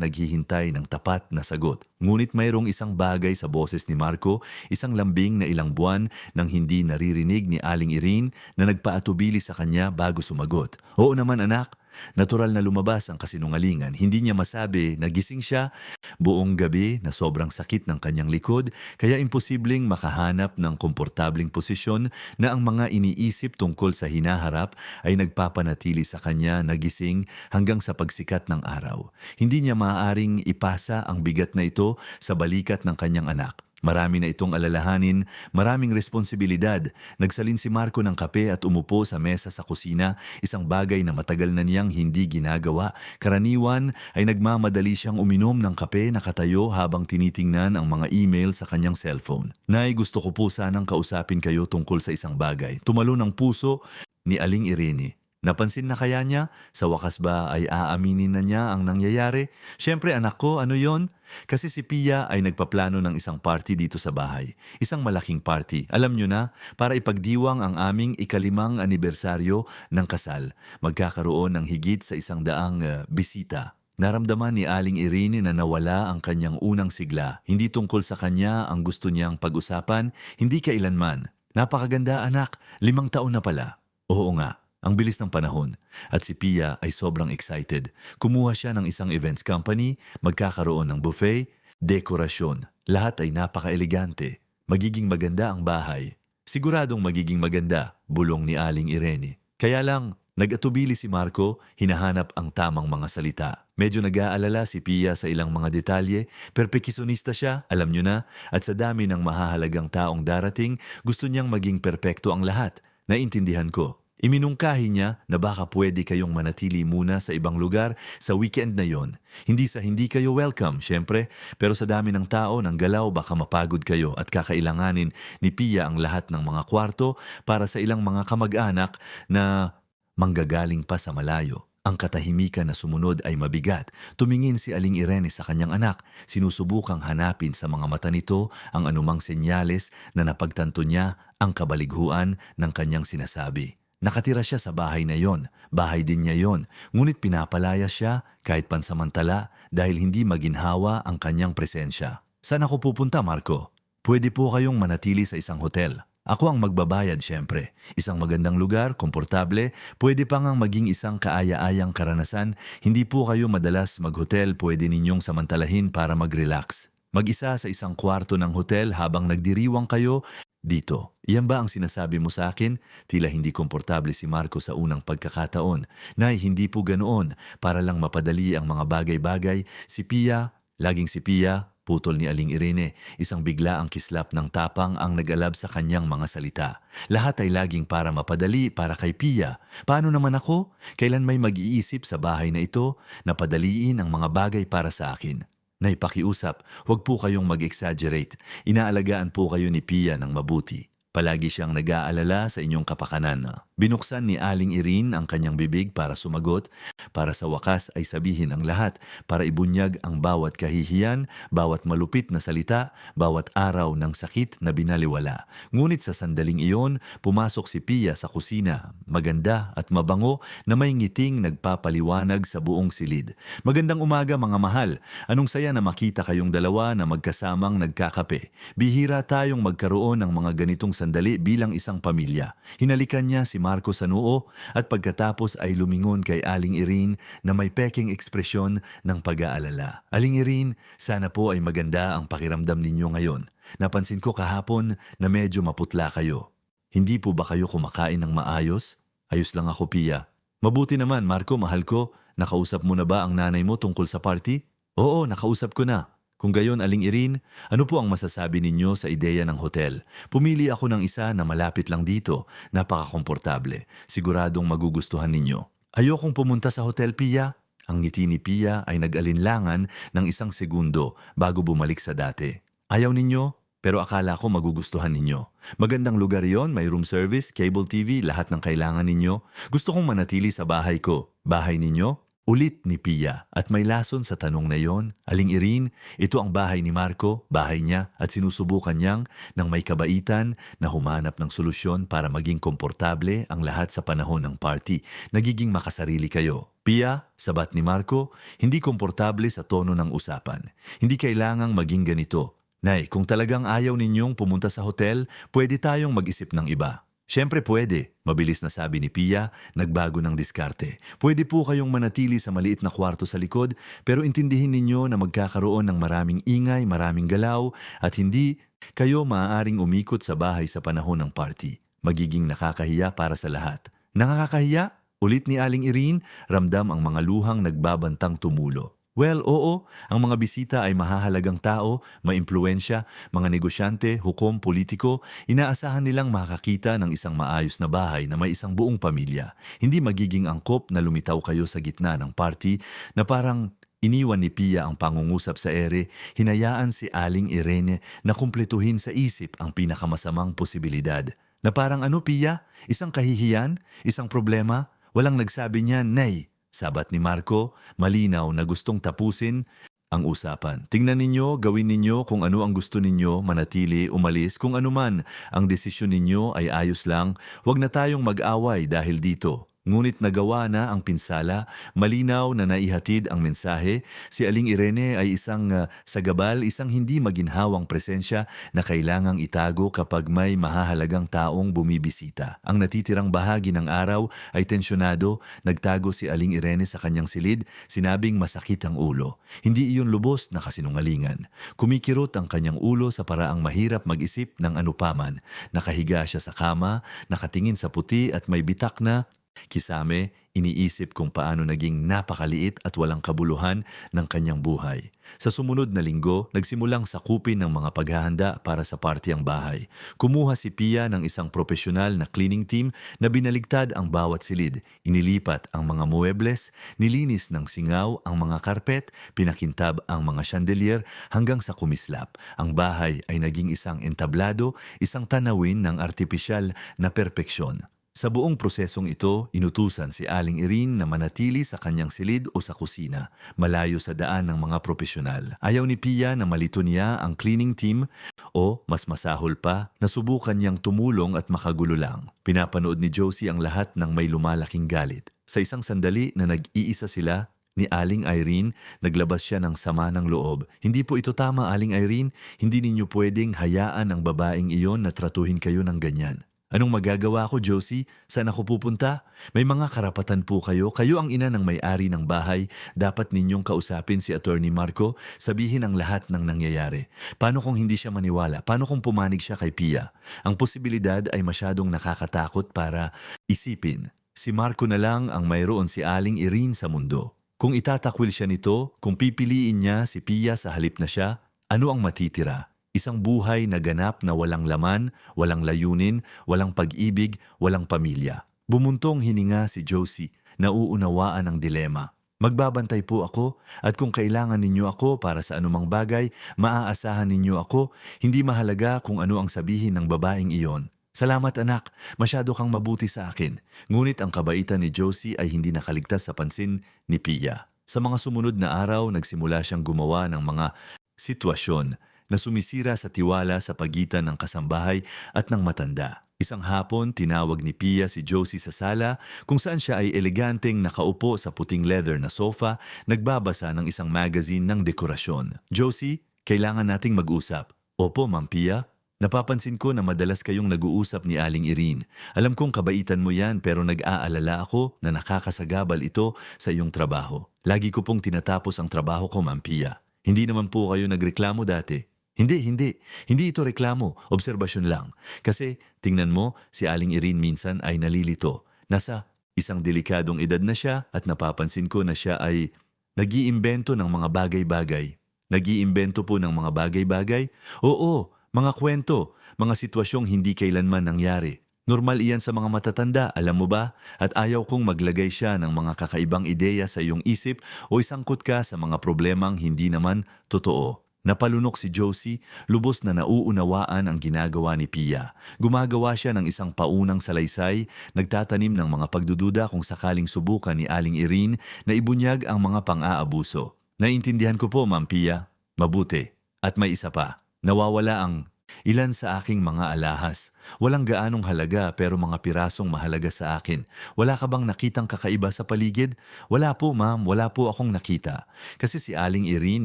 naghihintay ng tapat na sagot. Ngunit mayroong isang bagay sa boses ni Marco, isang lambing na ilang buwan nang hindi naririnig ni Aling Irene na nagpaatubili sa kanya bago sumagot. "Oo naman, anak. Natural na lumabas ang kasinungalingan. Hindi niya masabi na gising siya buong gabi na sobrang sakit ng kanyang likod, kaya imposibleng makahanap ng komportabling posisyon na ang mga iniisip tungkol sa hinaharap ay nagpapanatili sa kanya na gising hanggang sa pagsikat ng araw. Hindi niya maaaring ipasa ang bigat na ito sa balikat ng kanyang anak. Marami na itong alalahanin, maraming responsibilidad. Nagsalin si Marco ng kape at umupo sa mesa sa kusina, isang bagay na matagal na niyang hindi ginagawa. Karaniwan ay nagmamadali siyang uminom ng kape nakatayo habang tinitingnan ang mga email sa kanyang cellphone. Nay, gusto ko po sanang kausapin kayo tungkol sa isang bagay. Tumalo ng puso ni Aling Irene. Napansin na kaya niya? Sa wakas ba ay aaminin na niya ang nangyayari? Siyempre anak ko, ano yon? Kasi si Pia ay nagpaplano ng isang party dito sa bahay. Isang malaking party. Alam niyo na, para ipagdiwang ang aming ika-5 anibersaryo ng kasal. Magkakaroon ng higit sa 100 bisita. Naramdaman ni Aling Irene na nawala ang kanyang unang sigla. Hindi tungkol sa kanya ang gusto niyang pag-usapan, hindi kailanman. Napakaganda anak, 5 taon na pala. Oo nga. Ang bilis ng panahon at si Pia ay sobrang excited. Kumuha siya ng isang events company, magkakaroon ng buffet, dekorasyon. Lahat ay napaka-elegante. Magiging maganda ang bahay. Siguradong magiging maganda, bulong ni Aling Irene. Kaya lang, nag-atubili si Marco, hinahanap ang tamang mga salita. Medyo nag-aalala si Pia sa ilang mga detalye, perpekisonista siya, alam nyo na, at sa dami ng mahahalagang taong darating, gusto niyang maging perpekto ang lahat. Naintindihan ko. Iminungkahi niya na baka pwede kayong manatili muna sa ibang lugar sa weekend na yon. Hindi sa hindi kayo welcome, syempre, pero sa dami ng tao ng galaw baka mapagod kayo at kakailanganin ni Pia ang lahat ng mga kwarto para sa ilang mga kamag-anak na manggagaling pa sa malayo. Ang katahimikan na sumunod ay mabigat. Tumingin si Aling Irene sa kanyang anak. Sinusubukang hanapin sa mga mata nito ang anumang senyales na napagtanto niya ang kabalighuan ng kanyang sinasabi. Nakatira siya sa bahay na yon, bahay din niya yon, ngunit pinapalaya siya kahit pansamantala dahil hindi maginhawa ang kanyang presensya. Saan ako pupunta, Marco? Pwede po kayong manatili sa isang hotel. Ako ang magbabayad siyempre. Isang magandang lugar, komportable, pwede pa ngang maging isang kaaya-ayang karanasan. Hindi po kayo madalas mag-hotel, pwede ninyong samantalahin para mag-relax. Mag-isa sa isang kwarto ng hotel habang nagdiriwang kayo dito. Iyan ba ang sinasabi mo sa akin? Tila hindi komportable si Marco sa unang pagkakataon. Nay, hindi po ganoon. Para lang mapadali ang mga bagay-bagay. Si Pia, laging si Pia, putol ni Aling Irene. Isang bigla ang kislap ng tapang ang nag-alab sa kanyang mga salita. Lahat ay laging para mapadali, para kay Pia. Paano naman ako? Kailan may mag-iisip sa bahay na ito na padaliin ang mga bagay para sa akin? Nay, pakiusap, huwag po kayong mag-exaggerate. Inaalagaan po kayo ni Pia ng mabuti. Palagi siyang nag-aalala sa inyong kapakanan. Binuksan ni Aling Irene ang kanyang bibig para sumagot, para sa wakas ay sabihin ang lahat, para ibunyag ang bawat kahihiyan, bawat malupit na salita, bawat araw ng sakit na binaliwala. Ngunit sa sandaling iyon, pumasok si Pia sa kusina, maganda at mabango na may ngiting nagpapaliwanag sa buong silid. Magandang umaga mga mahal, anong saya na makita kayong dalawa na magkasamang nagkakape. Bihira tayong magkaroon ng mga ganitong sandali bilang isang pamilya. Hinalikan niya si Marco sa noo at pagkatapos ay lumingon kay Aling Irene na may peking ekspresyon ng pag-aalala. Aling Irene, sana po ay maganda ang pakiramdam ninyo ngayon. Napansin ko kahapon na medyo maputla kayo. Hindi po ba kayo kumakain ng maayos? Ayos lang ako, Pia. Mabuti naman, Marco, mahal ko. Nakausap mo na ba ang nanay mo tungkol sa party? Oo, nakausap ko na. Kung gayon, Aling Irene, ano po ang masasabi ninyo sa ideya ng hotel? Pumili ako ng isa na malapit lang dito. Napaka-komportable. Siguradong magugustuhan ninyo. Ayokong pumunta sa hotel, Pia. Ang ngiti ni Pia ay nag-alinlangan ng 1 segundo bago bumalik sa dati. Ayaw ninyo? Pero akala ko magugustuhan ninyo. Magandang lugar yon, may room service, cable TV, lahat ng kailangan ninyo. Gusto kong manatili sa bahay ko. Bahay ninyo? Ulit ni Pia at may lason sa tanong na yon. Aling Irene, ito ang bahay ni Marco, bahay niya at sinusubukan niyang nang may kabaitan na humanap ng solusyon para maging komportable ang lahat sa panahon ng party. Nagiging makasarili kayo. Pia, sabat ni Marco, hindi komportable sa tono ng usapan. Hindi kailangang maging ganito. Nay, kung talagang ayaw ninyong pumunta sa hotel, pwede tayong mag-isip ng iba. Siyempre pwede, mabilis na sabi ni Pia, nagbago ng diskarte. Pwede po kayong manatili sa maliit na kwarto sa likod, pero intindihin ninyo na magkakaroon ng maraming ingay, maraming galaw, at hindi kayo maaaring umikot sa bahay sa panahon ng party. Magiging nakakahiya para sa lahat. Nakakahiya? Ulit ni Aling Irene, ramdam ang mga luhang nagbabantang tumulo. Well, oo, ang mga bisita ay mahahalagang tao, maimpluwensya, mga negosyante, hukom, politiko, inaasahan nilang makakita ng isang maayos na bahay na may isang buong pamilya. Hindi magiging angkop na lumitaw kayo sa gitna ng party na parang iniwan ni Pia ang pangungusap sa ere, hinayaan si Aling Irene na kumpletuhin sa isip ang pinakamasamang posibilidad. Na parang ano Pia? Isang kahihiyan? Isang problema? Walang nagsabi niya, nay. Sabat ni Marco, malinaw na gustong tapusin ang usapan. Tingnan ninyo, gawin ninyo kung ano ang gusto ninyo, manatili, umalis, kung ano man ang desisyon ninyo ay ayos lang, huwag na tayong mag-away dahil dito. Ngunit nagawa na ang pinsala, malinaw na naihatid ang mensahe, si Aling Irene ay isang sagabal, isang hindi maginhawang presensya na kailangang itago kapag may mahahalagang taong bumibisita. Ang natitirang bahagi ng araw ay tensyonado, nagtago si Aling Irene sa kanyang silid, sinabing masakit ang ulo. Hindi iyon lubos na kasinungalingan. Kumikirot ang kanyang ulo sa paraang mahirap mag-isip ng anupaman. Nakahiga siya sa kama, nakatingin sa puti at may bitak na kisame, iniisip kung paano naging napakaliit at walang kabuluhan ng kanyang buhay. Sa sumunod na linggo, nagsimulang sakupin ng mga paghahanda para sa party ang bahay. Kumuha si Pia ng isang profesional na cleaning team na binaligtad ang bawat silid. Inilipat ang mga muebles, nilinis ng singaw ang mga karpet, pinakintab ang mga chandelier hanggang sa kumislap. Ang bahay ay naging isang entablado, isang tanawin ng artipisyal na perpeksyon. Sa buong prosesong ito, inutusan si Aling Irene na manatili sa kanyang silid o sa kusina, malayo sa daan ng mga profesional. Ayaw ni Pia na malito niya ang cleaning team o, mas masahol pa, nasubukan niyang tumulong at makagulo lang. Pinapanood ni Josie ang lahat ng may lumalaking galit. Sa isang sandali na nag-iisa sila, ni Aling Irene, naglabas siya ng sama ng loob. Hindi po ito tama, Aling Irene. Hindi ninyo pwedeng hayaan ang babaeng iyon na tratuhin kayo ng ganyan. Anong magagawa ko, Josie? Saan ako pupunta? May mga karapatan po kayo. Kayo ang ina ng may-ari ng bahay. Dapat ninyong kausapin si Attorney Marco, sabihin ang lahat ng nangyayari. Paano kung hindi siya maniwala? Paano kung pumanig siya kay Pia? Ang posibilidad ay masyadong nakakatakot para isipin. Si Marco na lang ang mayroon si Aling Irene sa mundo. Kung itatakwil siya nito, kung pipiliin niya si Pia sa halip na siya, ano ang matitira? Isang buhay na ganap na walang laman, walang layunin, walang pag-ibig, walang pamilya. Bumuntong hininga si Josie, nauunawaan ang dilema. Magbabantay po ako at kung kailangan ninyo ako para sa anumang bagay, maaasahan ninyo ako, hindi mahalaga kung ano ang sabihin ng babaeng iyon. Salamat anak, masyado kang mabuti sa akin. Ngunit ang kabaitan ni Josie ay hindi nakaligtas sa pansin ni Pia. Sa mga sumunod na araw, nagsimula siyang gumawa ng mga sitwasyon na sumisira sa tiwala sa pagitan ng kasambahay at ng matanda. Isang hapon, tinawag ni Pia si Josie sa sala kung saan siya ay eleganteng nakaupo sa puting leather na sofa, nagbabasa ng isang magazine ng dekorasyon. Josie, kailangan nating mag-usap. Opo, Ma'am Pia. Napapansin ko na madalas kayong nag-uusap ni Aling Irene. Alam kong kabaitan mo yan pero nag-aalala ako na nakakasagabal ito sa iyong trabaho. Lagi ko pong tinatapos ang trabaho ko, Ma'am Pia. Hindi naman po kayo nagreklamo dati. Hindi ito reklamo, obserbasyon lang. Kasi tingnan mo, si Aling Irene minsan ay nalilito. Nasa isang delikadong edad na siya at napapansin ko na siya ay nag-iimbento ng mga bagay-bagay. Nag-iimbento po ng mga bagay-bagay? Oo, mga kwento, mga sitwasyong hindi kailanman nangyari. Normal iyan sa mga matatanda, alam mo ba? At ayaw kong maglagay siya ng mga kakaibang ideya sa iyong isip o isangkot ka sa mga problemang hindi naman totoo. Napalunok si Josie, lubos na nauunawaan ang ginagawa ni Pia. Gumagawa siya ng isang paunang salaysay, nagtatanim ng mga pagdududa kung sakaling subukan ni Aling Irene na ibunyag ang mga pang-aabuso. Naiintindihan ko po, Ma'am Pia. Mabuti. At may isa pa. Nawawala ang Ilan sa aking mga alahas. Walang gaanong halaga pero mga pirasong mahalaga sa akin. Wala ka bang nakitang kakaiba sa paligid? Wala po ma'am, wala po akong nakita. Kasi si Aling Irene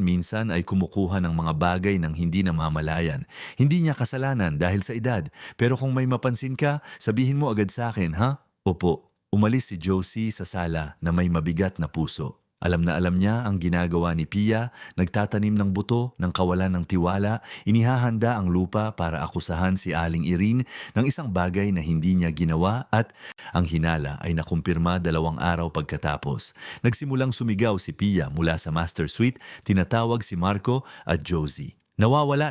minsan ay kumukuha ng mga bagay ng hindi namamalayan. Hindi niya kasalanan dahil sa edad. Pero kung may mapansin ka, sabihin mo agad sa akin, ha? Opo. Umalis si Josie sa sala na may mabigat na puso. Alam na alam niya ang ginagawa ni Pia, nagtatanim ng buto, ng kawalan ng tiwala, inihahanda ang lupa para akusahan si Aling Irene ng isang bagay na hindi niya ginawa at ang hinala ay nakumpirma 2 araw pagkatapos. Nagsimulang sumigaw si Pia mula sa master suite, tinatawag si Marco at Josie. Nawawala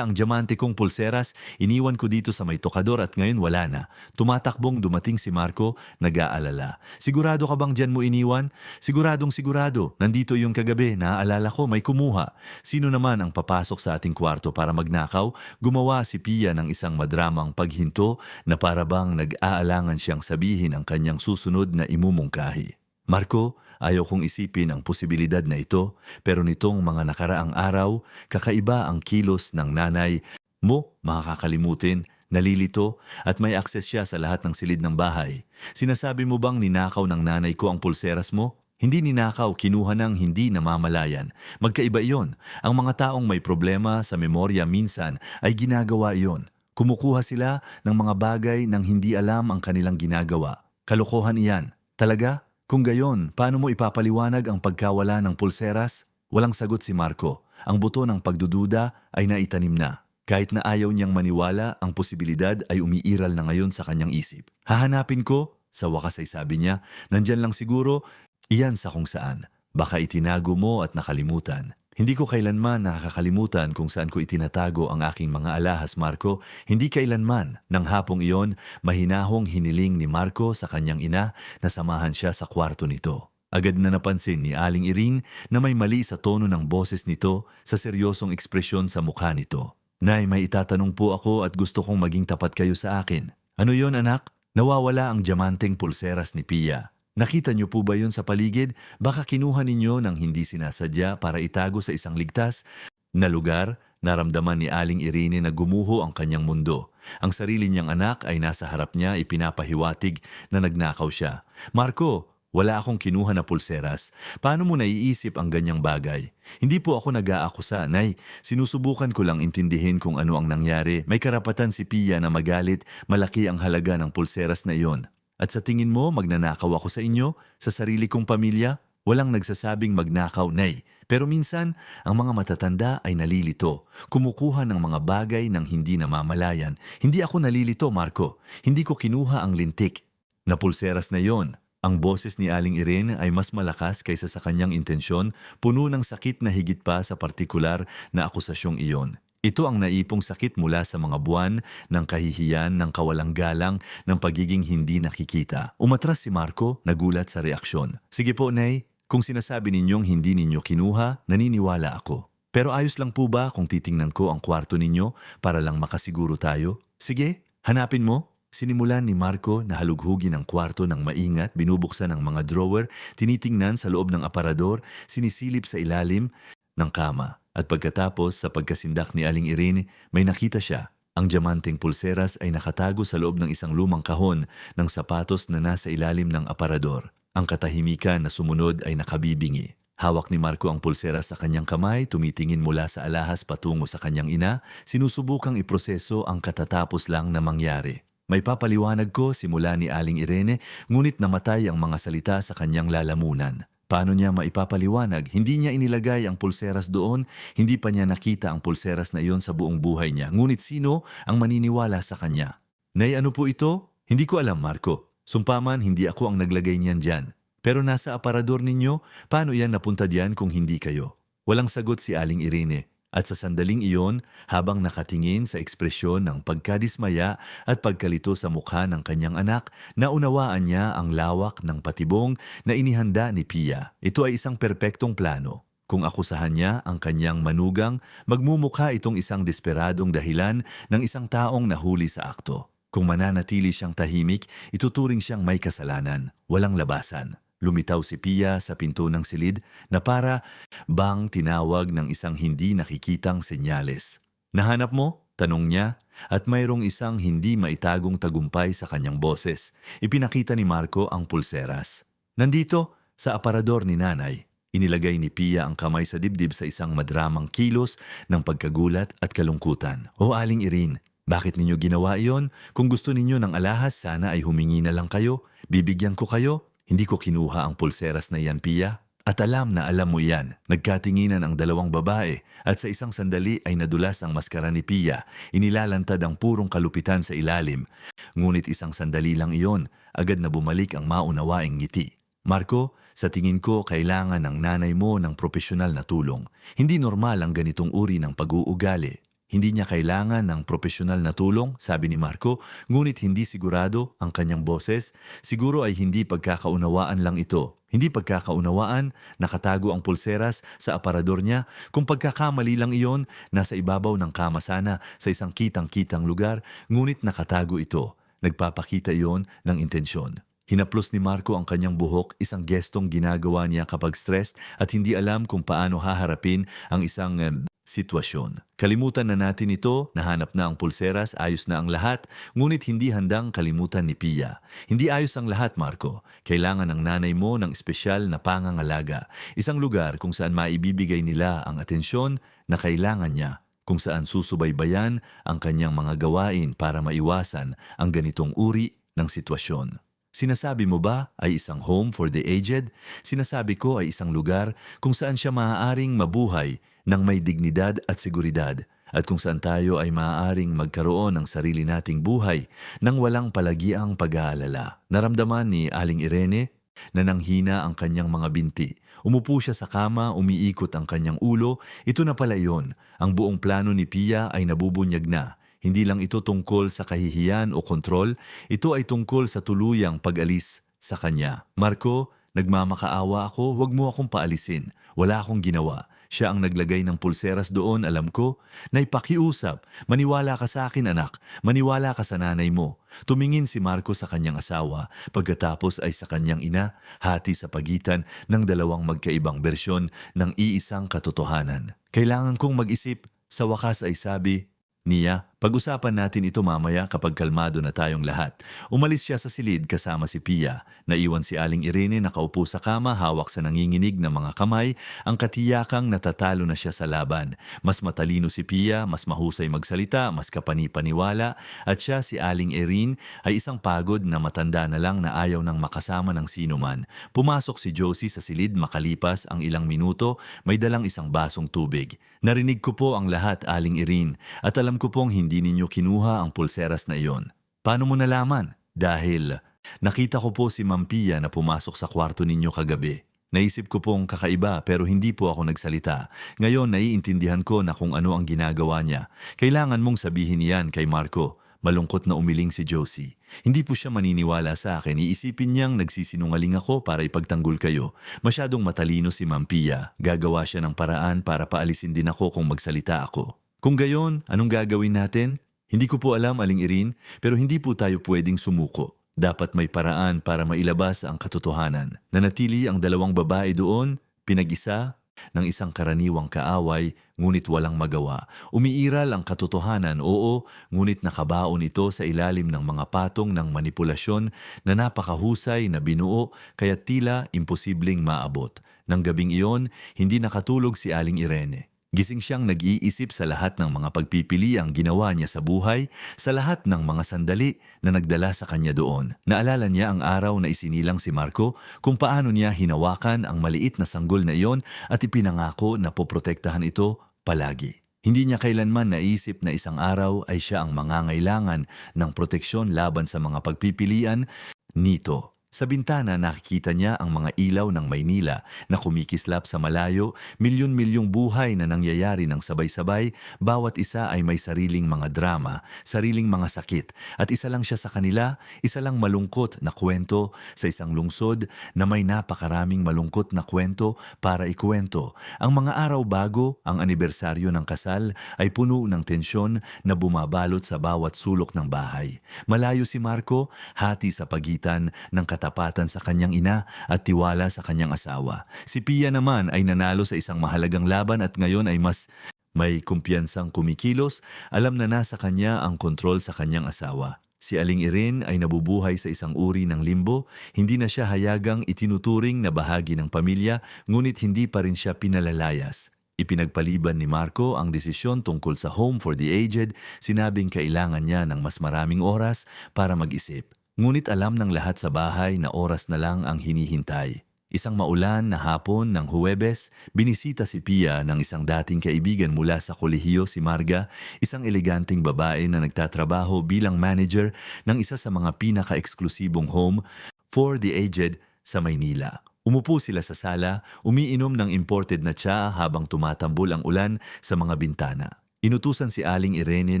ang diamante kong pulseras, iniwan ko dito sa may tokador at ngayon wala na. Tumatakbong dumating si Marco, nag-aalala. Sigurado ka bang dyan mo iniwan? Siguradong sigurado, nandito yung kagabi, naaalala ko may kumuha. Sino naman ang papasok sa ating kwarto para magnakaw? Gumawa si Pia ng isang madramang paghinto na parabang nag-aalangan siyang sabihin ang kanyang susunod na imumungkahi. Marco, ayaw kong isipin ang posibilidad na ito, pero nitong mga nakaraang araw, kakaiba ang kilos ng nanay mo, makakalimutin, nalilito, at may akses siya sa lahat ng silid ng bahay. Sinasabi mo bang ninakaw ng nanay ko ang pulseras mo? Hindi ninakaw, kinuha ng hindi namamalayan. Magkaiba iyon. Ang mga taong may problema sa memorya minsan ay ginagawa iyon. Kumukuha sila ng mga bagay nang hindi alam ang kanilang ginagawa. Kalokohan iyan. Talaga? Kung gayon, paano mo ipapaliwanag ang pagkawala ng pulseras? Walang sagot si Marco. Ang buto ng pagdududa ay naitanim na. Kahit na ayaw niyang maniwala, ang posibilidad ay umiiral na ngayon sa kanyang isip. Hahanapin ko? Sa wakas ay sabi niya, nandyan lang siguro, iyan sa kung saan. Baka itinago mo at nakalimutan. Hindi ko kailanman nakakalimutan kung saan ko itinatago ang aking mga alahas, Marco. Hindi kailanman. Nang hapong iyon, mahinahong hiniling ni Marco sa kanyang ina na samahan siya sa kwarto nito. Agad na napansin ni Aling Irene na may mali sa tono ng boses nito sa seryosong ekspresyon sa mukha nito. Nay, may itatanong po ako at gusto kong maging tapat kayo sa akin. Ano yon anak? Nawawala ang diamanteng pulseras ni Pia. Nakita niyo po ba yun sa paligid? Baka kinuha ninyo ng hindi sinasadya para itago sa isang ligtas na lugar. Naramdaman ni Aling Irene na gumuho ang kanyang mundo. Ang sarili niyang anak ay nasa harap niya, ipinapahiwatig na nagnakaw siya. Marco, wala akong kinuha na pulseras. Paano mo naiisip ang ganyang bagay? Hindi po ako nag-aakusa, Nay. Sinusubukan ko lang intindihin kung ano ang nangyari. May karapatan si Pia na magalit, malaki ang halaga ng pulseras na iyon. At sa tingin mo, magnanakaw ako sa inyo, sa sarili kong pamilya? Walang nagsasabing magnakaw, Nay. Pero minsan, ang mga matatanda ay nalilito. Kumukuha ng mga bagay ng hindi namamalayan. Hindi ako nalilito, Marco. Hindi ko kinuha ang lintik. Na pulseras na yon. Ang boses ni Aling Irene ay mas malakas kaysa sa kanyang intensyon, puno ng sakit na higit pa sa partikular na akusasyong iyon. Ito ang naipong sakit mula sa mga buwan ng kahihiyan, ng kawalang galang, ng pagiging hindi nakikita. Umatras si Marco, nagulat sa reaksyon. Sige po, Nay, kung sinasabi ninyong hindi ninyo kinuha, naniniwala ako. Pero ayos lang po ba kung titingnan ko ang kwarto ninyo para lang makasiguro tayo? Sige, hanapin mo. Sinimulan ni Marco na halughugin ang kwarto ng maingat, binubuksan ang mga drawer, tinitingnan sa loob ng aparador, sinisilip sa ilalim ng kama. At pagkatapos sa pagkasindak ni Aling Irene, may nakita siya. Ang diamanteng pulseras ay nakatago sa loob ng isang lumang kahon ng sapatos na nasa ilalim ng aparador. Ang katahimikan na sumunod ay nakabibingi. Hawak ni Marco ang pulseras sa kanyang kamay, tumitingin mula sa alahas patungo sa kanyang ina, sinusubukang iproseso ang katatapos lang na mangyari. May papaliwanag ko simula ni Aling Irene, ngunit namatay ang mga salita sa kanyang lalamunan. Paano niya maipapaliwanag? Hindi niya inilagay ang pulseras doon, hindi pa niya nakita ang pulseras na iyon sa buong buhay niya. Ngunit sino ang maniniwala sa kanya? Nay, ano po ito? Hindi ko alam, Marco. Sumpaman, hindi ako ang naglagay niyan dyan. Pero nasa aparador ninyo, paano yan napunta diyan kung hindi kayo? Walang sagot si Aling Irene. At sa sandaling iyon, habang nakatingin sa ekspresyon ng pagkadismaya at pagkalito sa mukha ng kanyang anak, naunawaan niya ang lawak ng patibong na inihanda ni Pia. Ito ay isang perpektong plano. Kung akusahan niya ang kanyang manugang, magmumukha itong isang desperadong dahilan ng isang taong nahuli sa akto. Kung mananatili siyang tahimik, ituturing siyang may kasalanan, walang labasan. Lumitaw si Pia sa pinto ng silid na para bang tinawag ng isang hindi nakikitang senyales. Nahanap mo? Tanong niya, at mayroong isang hindi maitagong tagumpay sa kanyang boses. Ipinakita ni Marco ang pulseras. Nandito, sa aparador ni nanay, inilagay ni Pia ang kamay sa dibdib sa isang madramang kilos ng pagkagulat at kalungkutan. O Aling Irene, bakit ninyo ginawa iyon? Kung gusto ninyo ng alahas, sana ay humingi na lang kayo. Bibigyan ko kayo. Hindi ko kinuha ang pulseras na iyan, Pia. At alam na alam mo yan. Nagkatinginan ang dalawang babae at sa isang sandali ay nadulas ang maskara ni Pia. Inilalantad ang purong kalupitan sa ilalim. Ngunit isang sandali lang iyon, agad na bumalik ang maunawaing ngiti. Marco, sa tingin ko kailangan ng nanay mo ng propesyonal na tulong. Hindi normal ang ganitong uri ng pag-uugali. Hindi niya kailangan ng propesyonal na tulong, sabi ni Marco, ngunit hindi sigurado ang kanyang boses. Siguro ay hindi pagkakaunawaan lang ito. Hindi pagkakaunawaan, nakatago ang pulseras sa aparador niya. Kung pagkakamali lang iyon, nasa ibabaw ng kama sana sa isang kitang-kitang lugar, ngunit nakatago ito. Nagpapakita iyon ng intensyon. Hinaplos ni Marco ang kanyang buhok, isang gestong ginagawa niya kapag stressed at hindi alam kung paano haharapin ang isang sitwasyon. Kalimutan na natin ito, nahanap na ang pulseras, ayos na ang lahat, ngunit hindi handang kalimutan ni Pia. Hindi ayos ang lahat, Marco. Kailangan ng nanay mo ng espesyal na pangangalaga. Isang lugar kung saan maibibigay nila ang atensyon na kailangan niya, kung saan susubaybayan ang kanyang mga gawain para maiwasan ang ganitong uri ng sitwasyon. Sinasabi mo ba ay isang home for the aged? Sinasabi ko ay isang lugar kung saan siya maaaring mabuhay ng may dignidad at seguridad at kung saan tayo ay maaaring magkaroon ng sarili nating buhay nang walang palagiang pag-aalala. Naramdaman ni Aling Irene na nanghina ang kanyang mga binti. Umupo siya sa kama, umiikot ang kanyang ulo. Ito na pala iyon. Ang buong plano ni Pia ay nabubunyag na. Hindi lang ito tungkol sa kahihiyan o kontrol, ito ay tungkol sa tuluyang pag-alis sa kanya. Marco, nagmamakaawa ako, huwag mo akong paalisin. Wala akong ginawa. Siya ang naglagay ng pulseras doon, alam ko. Naipakiusap, maniwala ka sa akin anak, maniwala ka sa nanay mo. Tumingin si Marco sa kanyang asawa, pagkatapos ay sa kanyang ina, hati sa pagitan ng dalawang magkaibang bersyon ng iisang katotohanan. Kailangan kong mag-isip, sa wakas ay sabi niya, pag-usapan natin ito mamaya kapag kalmado na tayong lahat. Umalis siya sa silid kasama si Pia. Naiwan si Aling Irene nakaupo sa kama, hawak sa nanginginig na mga kamay, ang katiyakang natatalo na siya sa laban. Mas matalino si Pia, mas mahusay magsalita, mas kapani-paniwala, at siya si Aling Irene ay isang pagod na matanda na lang na ayaw nang makasama ng sinuman. Pumasok si Josie sa silid makalipas ang ilang minuto, may dalang isang basong tubig. Narinig ko po ang lahat, Aling Irene, at alam ko pong hindi ninyo kinuha ang pulseras na iyon. Paano mo nalaman? Dahil nakita ko po si Ma'am Pia na pumasok sa kwarto ninyo kagabi. Naisip ko pong kakaiba pero hindi po ako nagsalita. Ngayon naiintindihan ko na kung ano ang ginagawa niya. Kailangan mong sabihin niyan kay Marco. Malungkot na umiling si Josie. Hindi po siya maniniwala sa akin. Iisipin niyang nagsisinungaling ako para ipagtanggol kayo. Masyadong matalino si Ma'am Pia. Gagawa siya ng paraan para paalisin din ako kung magsalita ako. Kung gayon, anong gagawin natin? Hindi ko po alam, Aling Irene, pero hindi po tayo pwedeng sumuko. Dapat may paraan para mailabas ang katotohanan. Nanatili ang dalawang babae doon, pinag-isa ng isang karaniwang kaaway, ngunit walang magawa. Umiiral ang katotohanan, oo, ngunit nakabaon ito sa ilalim ng mga patong ng manipulasyon na napakahusay na binuo kaya tila imposibleng maabot. Nang gabing iyon, hindi nakatulog si Aling Irene. Gising siyang nag-iisip sa lahat ng mga pagpipili ang ginawa niya sa buhay, sa lahat ng mga sandali na nagdala sa kanya doon. Naalala niya ang araw na isinilang si Marco kung paano niya hinawakan ang maliit na sanggol na iyon at ipinangako na poprotektahan ito palagi. Hindi niya kailanman naisip na isang araw ay siya ang mangangailangan ng proteksyon laban sa mga pagpipilian nito. Sa bintana nakikita niya ang mga ilaw ng Maynila na kumikislap sa malayo, milyon-milyong buhay na nangyayari ng sabay-sabay, bawat isa ay may sariling mga drama, sariling mga sakit, at isa lang siya sa kanila, isa lang malungkot na kwento sa isang lungsod na may napakaraming malungkot na kwento para ikuwento. Ang mga araw bago ang anibersaryo ng kasal ay puno ng tensyon na bumabalot sa bawat sulok ng bahay. Malayo si Marco, hati sa pagitan ng katapatan sa kanyang ina at tiwala sa kanyang asawa. Si Pia naman ay nanalo sa isang mahalagang laban at ngayon ay mas May kumpiyansang kumikilos, alam na nasa kanya ang kontrol sa kanyang asawa. Si Aling Irene ay nabubuhay sa isang uri ng limbo, hindi na siya hayagang itinuturing na bahagi ng pamilya, ngunit hindi pa rin siya pinalalayas. Ipinagpaliban ni Marco ang desisyon tungkol sa Home for the Aged, sinabing kailangan niya ng mas maraming oras para mag-isip. Ngunit alam ng lahat sa bahay na oras na lang ang hinihintay. Isang maulan na hapon ng Huwebes, binisita si Pia ng isang dating kaibigan mula sa kolehiyo, si Marga, isang eleganteng babae na nagtatrabaho bilang manager ng isa sa mga pinaka-eksklusibong home for the aged sa Maynila. Umupo sila sa sala, umiinom ng imported na tsaa habang tumatambol ang ulan sa mga bintana. Inutusan si Aling Irene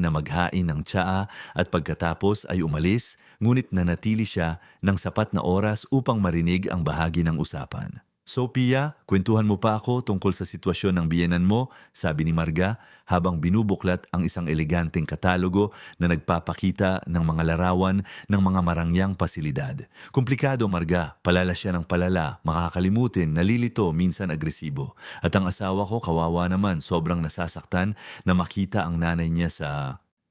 na maghain ng tsaa at pagkatapos ay umalis, ngunit nanatili siya ng sapat na oras upang marinig ang bahagi ng usapan. "So Pia, kwentuhan mo pa ako tungkol sa sitwasyon ng biyenan mo," sabi ni Marga habang binubuklat ang isang eleganteng katalogo na nagpapakita ng mga larawan ng mga marangyang pasilidad. "Komplikado, Marga, palala siya ng palala, makakalimutin, nalilito, minsan agresibo. At ang asawa ko, kawawa naman, sobrang nasasaktan na makita ang nanay niya sa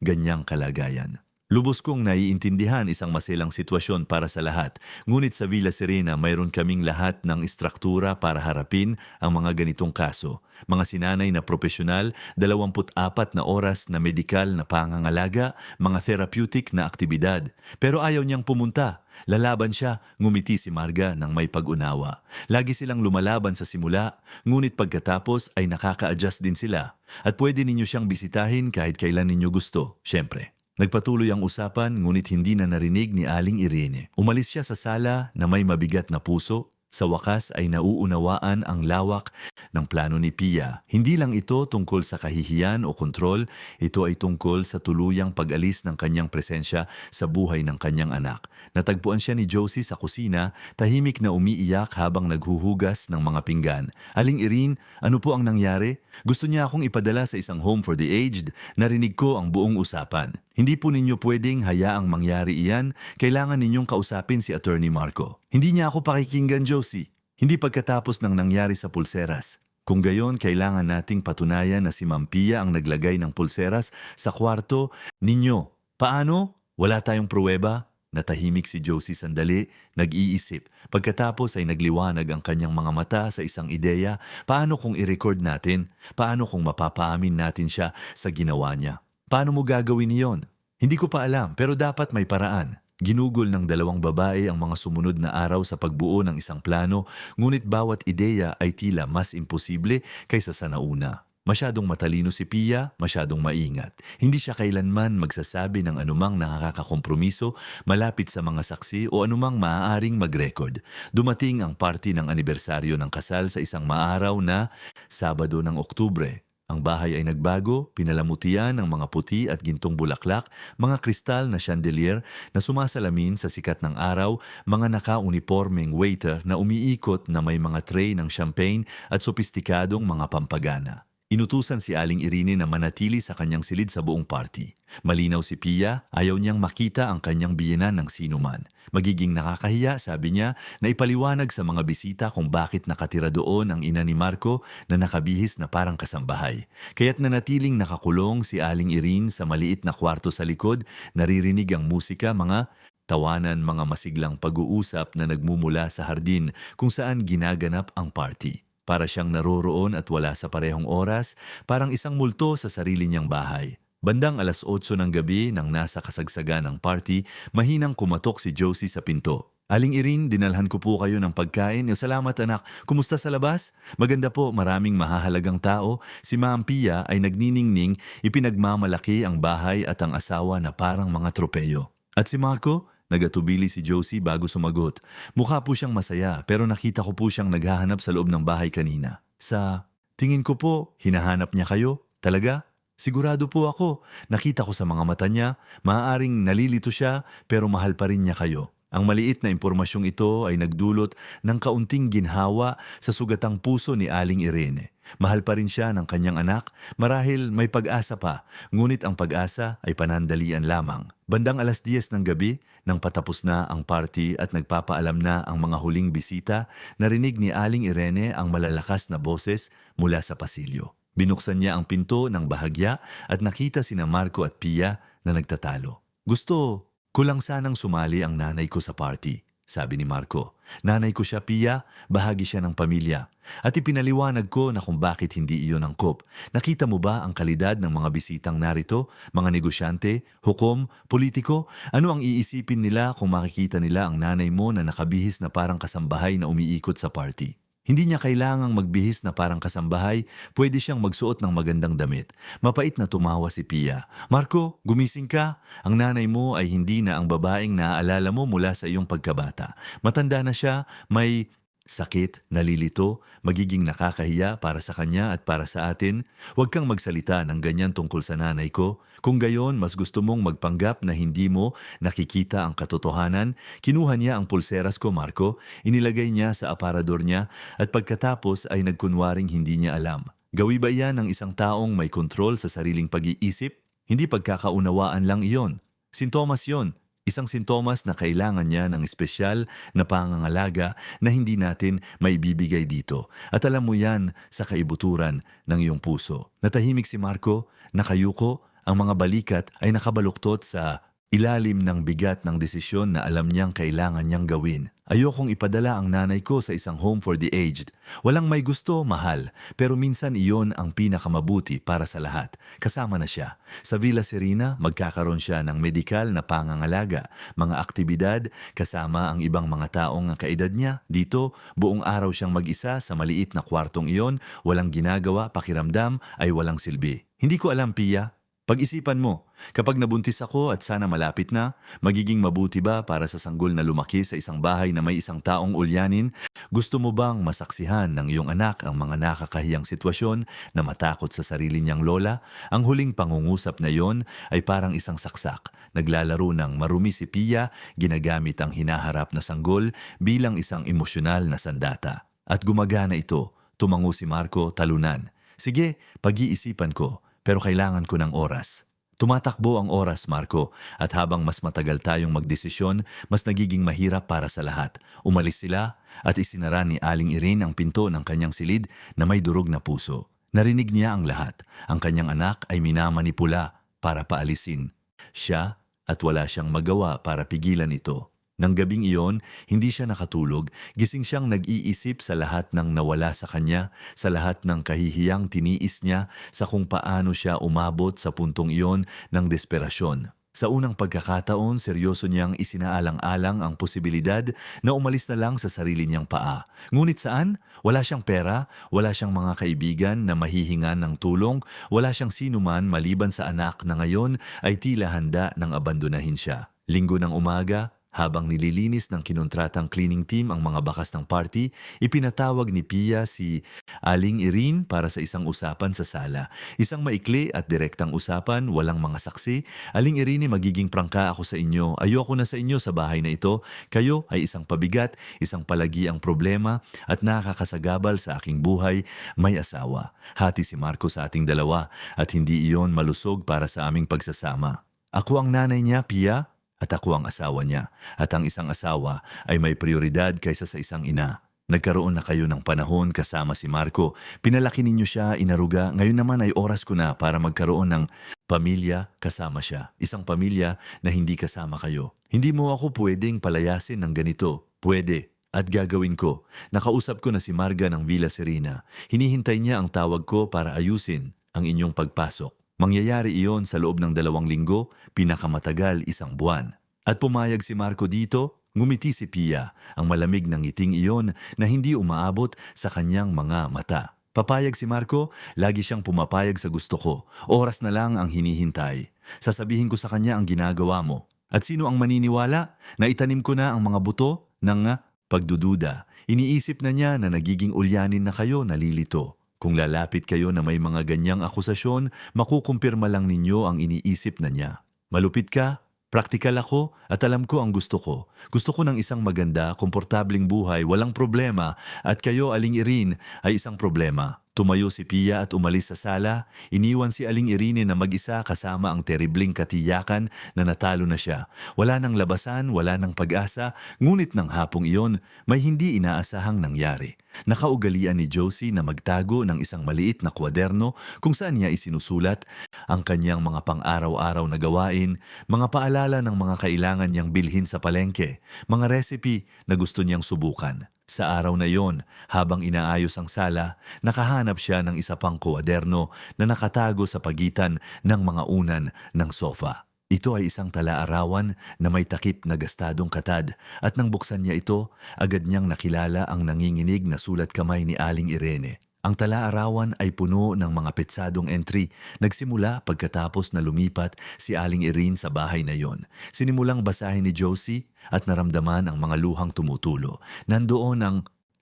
ganyang kalagayan." Lubos kong naiintindihan, isang maselang sitwasyon para sa lahat. Ngunit sa Villa Serena, mayroon kaming lahat ng istruktura para harapin ang mga ganitong kaso. Mga sinanay na profesional, 24 na oras na medikal na pangangalaga, mga therapeutic na aktibidad. Pero ayaw niyang pumunta. Lalaban siya, ngumiti si Marga ng may pag-unawa. Lagi silang lumalaban sa simula, ngunit pagkatapos ay nakaka-adjust din sila. At pwede ninyo siyang bisitahin kahit kailan ninyo gusto, syempre. Nagpatuloy ang usapan, ngunit hindi na narinig ni Aling Irene. Umalis siya sa sala na may mabigat na puso. Sa wakas ay nauunawaan ang lawak ng plano ni Pia. Hindi lang ito tungkol sa kahihiyan o kontrol, ito ay tungkol sa tuluyang pag-alis ng kanyang presensya sa buhay ng kanyang anak. Natagpuan siya ni Josie sa kusina, tahimik na umiiyak habang naghuhugas ng mga pinggan. "Aling Irene, ano po ang nangyari? Gusto niya akong ipadala sa isang home for the aged. Narinig ko ang buong usapan. Hindi po ninyo pwedeng hayaang mangyari iyan. Kailangan ninyong kausapin si Attorney Marco." "Hindi niya ako pakikinggan, Josie. Hindi pagkatapos ng nangyari sa pulseras. Kung gayon, kailangan nating patunayan na si Ma'am Pia ang naglagay ng pulseras sa kwarto ninyo." "Paano? Wala tayong pruweba?" Natahimik si Josie sandali, nag-iisip. Pagkatapos ay nagliwanag ang kanyang mga mata sa isang ideya. Paano kung i-record natin? Paano kung mapapaamin natin siya sa ginawa niya? "Paano mo gagawin iyon?" "Hindi ko pa alam, pero dapat may paraan." Ginugol ng dalawang babae ang mga sumunod na araw sa pagbuo ng isang plano, ngunit bawat ideya ay tila mas imposible kaysa sa nauna. Masyadong matalino si Pia, masyadong maingat. Hindi siya kailanman magsasabi ng anumang nakakakompromiso malapit sa mga saksi o anumang maaaring mag-record. Dumating ang party ng anibersaryo ng kasal sa isang maaraw na Sabado ng Oktubre. Ang bahay ay nagbago, pinalamutian ng mga puti at gintong bulaklak, mga kristal na chandelier na sumasalamin sa sikat ng araw, mga naka-uniformeng waiter na umiikot na may mga tray ng champagne at sopistikadong mga pampagana. Inutusan si Aling Irene na manatili sa kanyang silid sa buong party. Malinaw si Pia, ayaw niyang makita ang kanyang biyenan ng sinuman. Magiging nakakahiya, sabi niya, na ipaliwanag sa mga bisita kung bakit nakatira doon ang ina ni Marco na nakabihis na parang kasambahay. Kaya't nanatiling nakakulong si Aling Irene sa maliit na kwarto sa likod, naririnig ang musika, mga tawanan, mga masiglang pag-uusap na nagmumula sa hardin kung saan ginaganap ang party. Para siyang naroroon at wala sa parehong oras, parang isang multo sa sarili niyang bahay. Bandang 8:00 ng gabi nang nasa kasagsagan ng party, mahinang kumatok si Josie sa pinto. "Aling Irene, dinalhan ko po kayo ng pagkain." "Salamat anak, kumusta sa labas?" "Maganda po, maraming mahahalagang tao." Si Ma'am Pia ay nagniningning, ipinagmamalaki ang bahay at ang asawa na parang mga tropeyo. "At si Marco?" Nagatubili si Josie bago sumagot. "Mukha po siyang masaya, pero nakita ko po siyang naghahanap sa loob ng bahay kanina." "Sa tingin ko po, hinahanap niya kayo? Talaga?" "Sigurado po ako. Nakita ko sa mga mata niya, maaaring nalilito siya pero mahal pa rin niya kayo." Ang maliit na impormasyong ito ay nagdulot ng kaunting ginhawa sa sugatang puso ni Aling Irene. Mahal pa rin siya ng kanyang anak, marahil may pag-asa pa, ngunit ang pag-asa ay panandalian lamang. Bandang 10:00 ng gabi, nang patapos na ang party at nagpapaalam na ang mga huling bisita, narinig ni Aling Irene ang malalakas na boses mula sa pasilyo. Binuksan niya ang pinto ng bahagya at nakita sina Marco at Pia na nagtatalo. Gusto ko lang sanang sumali ang nanay ko sa party, sabi ni Marco. Nanay ko siya, Pia, bahagi siya ng pamilya. At ipinaliwanag ko na kung bakit hindi iyon angkop. Nakita mo ba ang kalidad ng mga bisitang narito? Mga negosyante, hukom, politiko? Ano ang iisipin nila kung makikita nila ang nanay mo na nakabihis na parang kasambahay na umiikot sa party? Hindi niya kailangang magbihis na parang kasambahay, pwede siyang magsuot ng magandang damit. Mapait na tumawa si Pia. Marco, gumising ka. Ang nanay mo ay hindi na ang babaeng naaalala mo mula sa iyong pagkabata. Matanda na siya, may sakit, nalilito, magiging nakakahiya para sa kanya at para sa atin. Huwag kang magsalita ng ganyan tungkol sa nanay ko. Kung gayon, mas gusto mong magpanggap na hindi mo nakikita ang katotohanan. Kinuha niya ang pulseras ko, Marco, inilagay niya sa aparador niya at pagkatapos ay nagkunwaring hindi niya alam. Gawi ba iyan ng isang taong may kontrol sa sariling pag-iisip? Hindi pagkakaunawaan lang iyon. Sintomas yon. Isang sintomas na kailangan niya ng espesyal na pangangalaga na hindi natin maibibigay dito. At alam mo yan sa kaibuturan ng iyong puso. Natahimik si Marco, nakayuko, ang mga balikat ay nakabaluktot sa ilalim ng bigat ng desisyon na alam niyang kailangan niyang gawin. Ayokong ipadala ang nanay ko sa isang home for the aged. Walang may gusto, mahal, pero minsan iyon ang pinakamabuti para sa lahat. Kasama na siya. Sa Villa Serena, magkakaroon siya ng medikal na pangangalaga, mga aktibidad, kasama ang ibang mga taong kaedad niya. Dito, buong araw siyang mag-isa sa maliit na kwartong iyon, walang ginagawa, pakiramdam ay walang silbi. Hindi ko alam, Pia. Pag-isipan mo, kapag nabuntis ako at sana malapit na, magiging mabuti ba para sa sanggol na lumaki sa isang bahay na may isang taong ulyanin? Gusto mo bang masaksihan ng iyong anak ang mga nakakahiyang sitwasyon na matakot sa sarili niyang lola? Ang huling pangungusap na yon ay parang isang saksak. Naglalaro ng marumi si Pia, ginagamit ang hinaharap na sanggol bilang isang emosyonal na sandata. At gumagana ito, tumango si Marco talunan. Sige, pag-iisipan ko. Pero kailangan ko ng oras. Tumatakbo ang oras, Marco, at habang mas matagal tayong magdesisyon, mas nagiging mahirap para sa lahat. Umalis sila at isinara ni Aling Irene ang pinto ng kanyang silid na may durog na puso. Narinig niya ang lahat. Ang kanyang anak ay minamanipula para paalisin siya at wala siyang magawa para pigilan ito. Nang gabing iyon, hindi siya nakatulog, gising siyang nag-iisip sa lahat ng nawala sa kanya, sa lahat ng kahihiyang tiniis niya, sa kung paano siya umabot sa puntong iyon ng desperasyon. Sa unang pagkakataon, seryoso niyang isinaalang-alang ang posibilidad na umalis na lang sa sarili niyang paa. Ngunit saan? Wala siyang pera, wala siyang mga kaibigan na mahihingan ng tulong, wala siyang sinuman maliban sa anak na ngayon ay tila handa nang abandonahin siya. Linggo ng umaga, habang nililinis ng kinontratang cleaning team ang mga bakas ng party, ipinatawag ni Pia si Aling Irene para sa isang usapan sa sala. Isang maikli at direktang usapan, walang mga saksi. Aling Irene, magiging prangka ako sa inyo. Ayoko na sa inyo sa bahay na ito. Kayo ay isang pabigat, isang palagi ang problema at nakakasagabal sa aking buhay, may asawa. Hati si Marco sa ating dalawa at hindi iyon malusog para sa aming pagsasama. Ako ang nanay niya, Pia. At ako ang asawa niya. At ang isang asawa ay may prioridad kaysa sa isang ina. Nagkaroon na kayo ng panahon kasama si Marco. Pinalaki ninyo siya, inaruga. Ngayon naman ay oras ko na para magkaroon ng pamilya kasama siya. Isang pamilya na hindi kasama kayo. Hindi mo ako pwedeng palayasin ng ganito. Pwede. At gagawin ko. Nakausap ko na si Marga ng Villa Serena. Hinihintay niya ang tawag ko para ayusin ang inyong pagpasok. Mangyayari iyon sa loob ng 2 linggo, pinakamatagal 1 buwan. At pumayag si Marco dito, ngumiti si Pia, ang malamig ng ngiting iyon na hindi umaabot sa kanyang mga mata. Papayag si Marco, lagi siyang pumapayag sa gusto ko. Oras na lang ang hinihintay. Sasabihin ko sa kanya ang ginagawa mo. At sino ang maniniwala? Naitanim ko na ang mga buto ng pagdududa. Iniisip na niya na nagiging ulyanin na kayo, nalilito. Kung lalapit kayo na may mga ganyang akusasyon, makukumpirma lang ninyo ang iniisip na niya. Malupit ka, praktikal ako, at alam ko ang gusto ko. Gusto ko ng isang maganda, komportabling buhay, walang problema, at kayo, Aling Irene, ay isang problema. Tumayo si Pia at umalis sa sala, iniwan si Aling Irene na mag-isa kasama ang terribling katiyakan na natalo na siya. Wala nang labasan, wala nang pag-asa, ngunit ng hapong iyon, may hindi inaasahang nangyari. Nakaugalian ni Josie na magtago ng isang maliit na kwaderno kung saan niya isinusulat ang kanyang mga pang-araw-araw na gawain, mga paalala ng mga kailangan niyang bilhin sa palengke, mga recipe na gusto niyang subukan. Sa araw na iyon, habang inaayos ang sala, nakahanap siya ng isa pang kwaderno na nakatago sa pagitan ng mga unan ng sofa. Ito ay isang tala-arawan na may takip na gastadong katad at nang buksan niya ito, agad niyang nakilala ang nanginginig na sulat kamay ni Aling Irene. Ang tala-arawan ay puno ng mga petsadong entry. Nagsimula pagkatapos na lumipat si Aling Irene sa bahay na yon. Sinimulang basahin ni Josie at naramdaman ang mga luhang tumutulo. Nandoon ang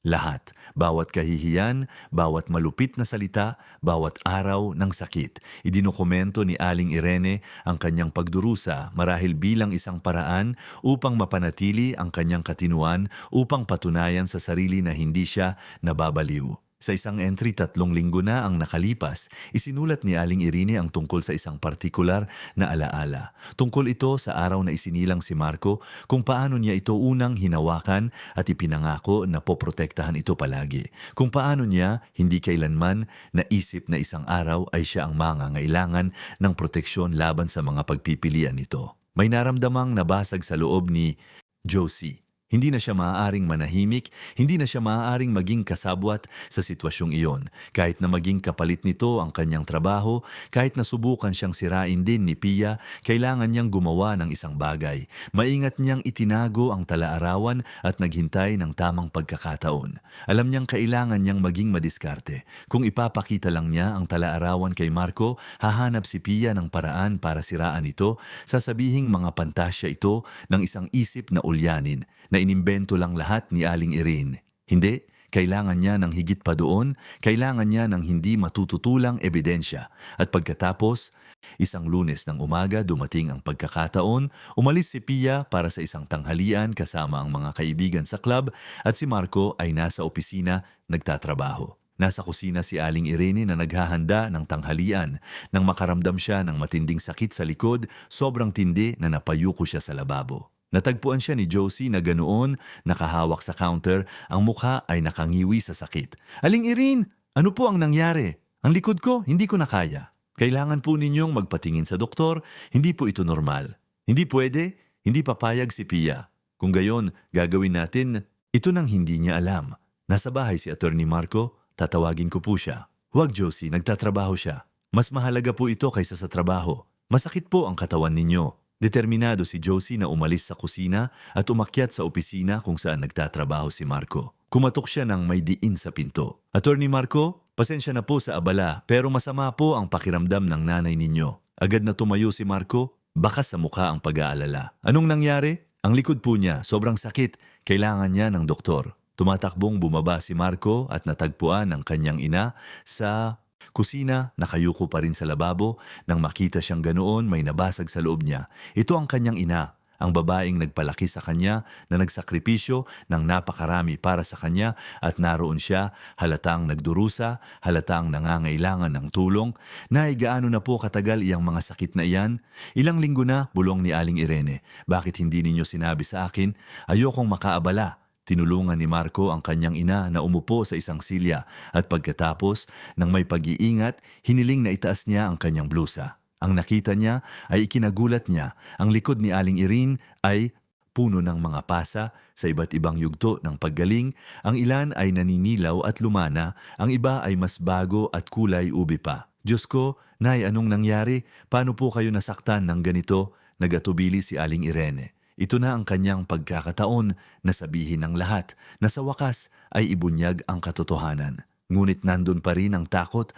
lahat, bawat kahihiyan, bawat malupit na salita, bawat araw ng sakit. Idinukomento ni Aling Irene ang kanyang pagdurusa marahil bilang isang paraan upang mapanatili ang kanyang katinuan upang patunayan sa sarili na hindi siya nababaliw. Sa isang entry 3 linggo na ang nakalipas, isinulat ni Aling Irene ang tungkol sa isang partikular na alaala. Tungkol ito sa araw na isinilang si Marco kung paano niya ito unang hinawakan at ipinangako na poprotektahan ito palagi. Kung paano niya hindi kailanman naisip na isang araw ay siya ang mangangailangan ng proteksyon laban sa mga pagpipilian nito. May naramdamang nabasag sa loob ni Josie. Hindi na siya maaaring manahimik, hindi na siya maaaring maging kasabwat sa sitwasyong iyon. Kahit na maging kapalit nito ang kanyang trabaho, kahit na subukan siyang sirain din ni Pia, kailangan niyang gumawa ng isang bagay. Maingat niyang itinago ang tala-arawan at naghintay ng tamang pagkakataon. Alam niyang kailangan niyang maging madiskarte. Kung ipapakita lang niya ang tala-arawan kay Marco, hahanap si Pia ng paraan para siraan ito, sasabihing mga pantasya ito ng isang isip na ulyanin, na inimbento lang lahat ni Aling Irene. Hindi, kailangan niya ng higit pa doon, kailangan niya ng hindi matututulang ebidensya. At pagkatapos, isang Lunes ng umaga dumating ang pagkakataon, umalis si Pia para sa isang tanghalian kasama ang mga kaibigan sa club at si Marco ay nasa opisina nagtatrabaho. Nasa kusina si Aling Irene na naghahanda ng tanghalian nang makaramdam siya ng matinding sakit sa likod, sobrang tindi na napayuko siya sa lababo. Natagpuan siya ni Josie na ganoon, nakahawak sa counter, ang mukha ay nakangiwi sa sakit. Aling Irene, ano po ang nangyari? Ang likod ko, hindi ko na kaya. Kailangan po ninyong magpatingin sa doktor, hindi po ito normal. Hindi pwede, hindi papayag si Pia. Kung gayon, gagawin natin, ito nang hindi niya alam. Nasa bahay si Attorney Marco, tatawagin ko po siya. Huwag Josie, nagtatrabaho siya. Mas mahalaga po ito kaysa sa trabaho. Masakit po ang katawan ninyo. Determinado si Josie na umalis sa kusina at umakyat sa opisina kung saan nagtatrabaho si Marco. Kumatok siya ng may diin sa pinto. Attorney Marco, pasensya na po sa abala pero masama po ang pakiramdam ng nanay ninyo. Agad na tumayo si Marco, bakas sa mukha ang pag-aalala. Anong nangyari? Ang likod po niya, sobrang sakit. Kailangan niya ng doktor. Tumatakbong bumaba si Marco at natagpuan ang kanyang ina sa kusina, nakayuko pa rin sa lababo. Nang makita siyang ganoon, may nabasag sa loob niya. Ito ang kanyang ina, ang babaeng nagpalaki sa kanya na nagsakripisyo ng napakarami para sa kanya at naroon siya, halatang nagdurusa, halatang nangangailangan ng tulong. Nay, gaano na po katagal iyang mga sakit na iyan? Ilang linggo na, bulong ni Aling Irene. Bakit hindi ninyo sinabi sa akin? Ayokong makaabala. Tinulungan ni Marco ang kanyang ina na umupo sa isang silya at pagkatapos ng may pag-iingat, hiniling na itaas niya ang kanyang blusa. Ang nakita niya ay ikinagulat niya. Ang likod ni Aling Irene ay puno ng mga pasa sa iba't ibang yugto ng paggaling. Ang ilan ay naninilaw at lumana, ang iba ay mas bago at kulay ubi pa. Diyos ko, Nay, anong nangyari? Paano po kayo nasaktan ng ganito? Nagatubili si Aling Irene. Ito na ang kanyang pagkakataon na sabihin ng lahat na sa wakas ay ibunyag ang katotohanan. Ngunit nandun pa rin ang takot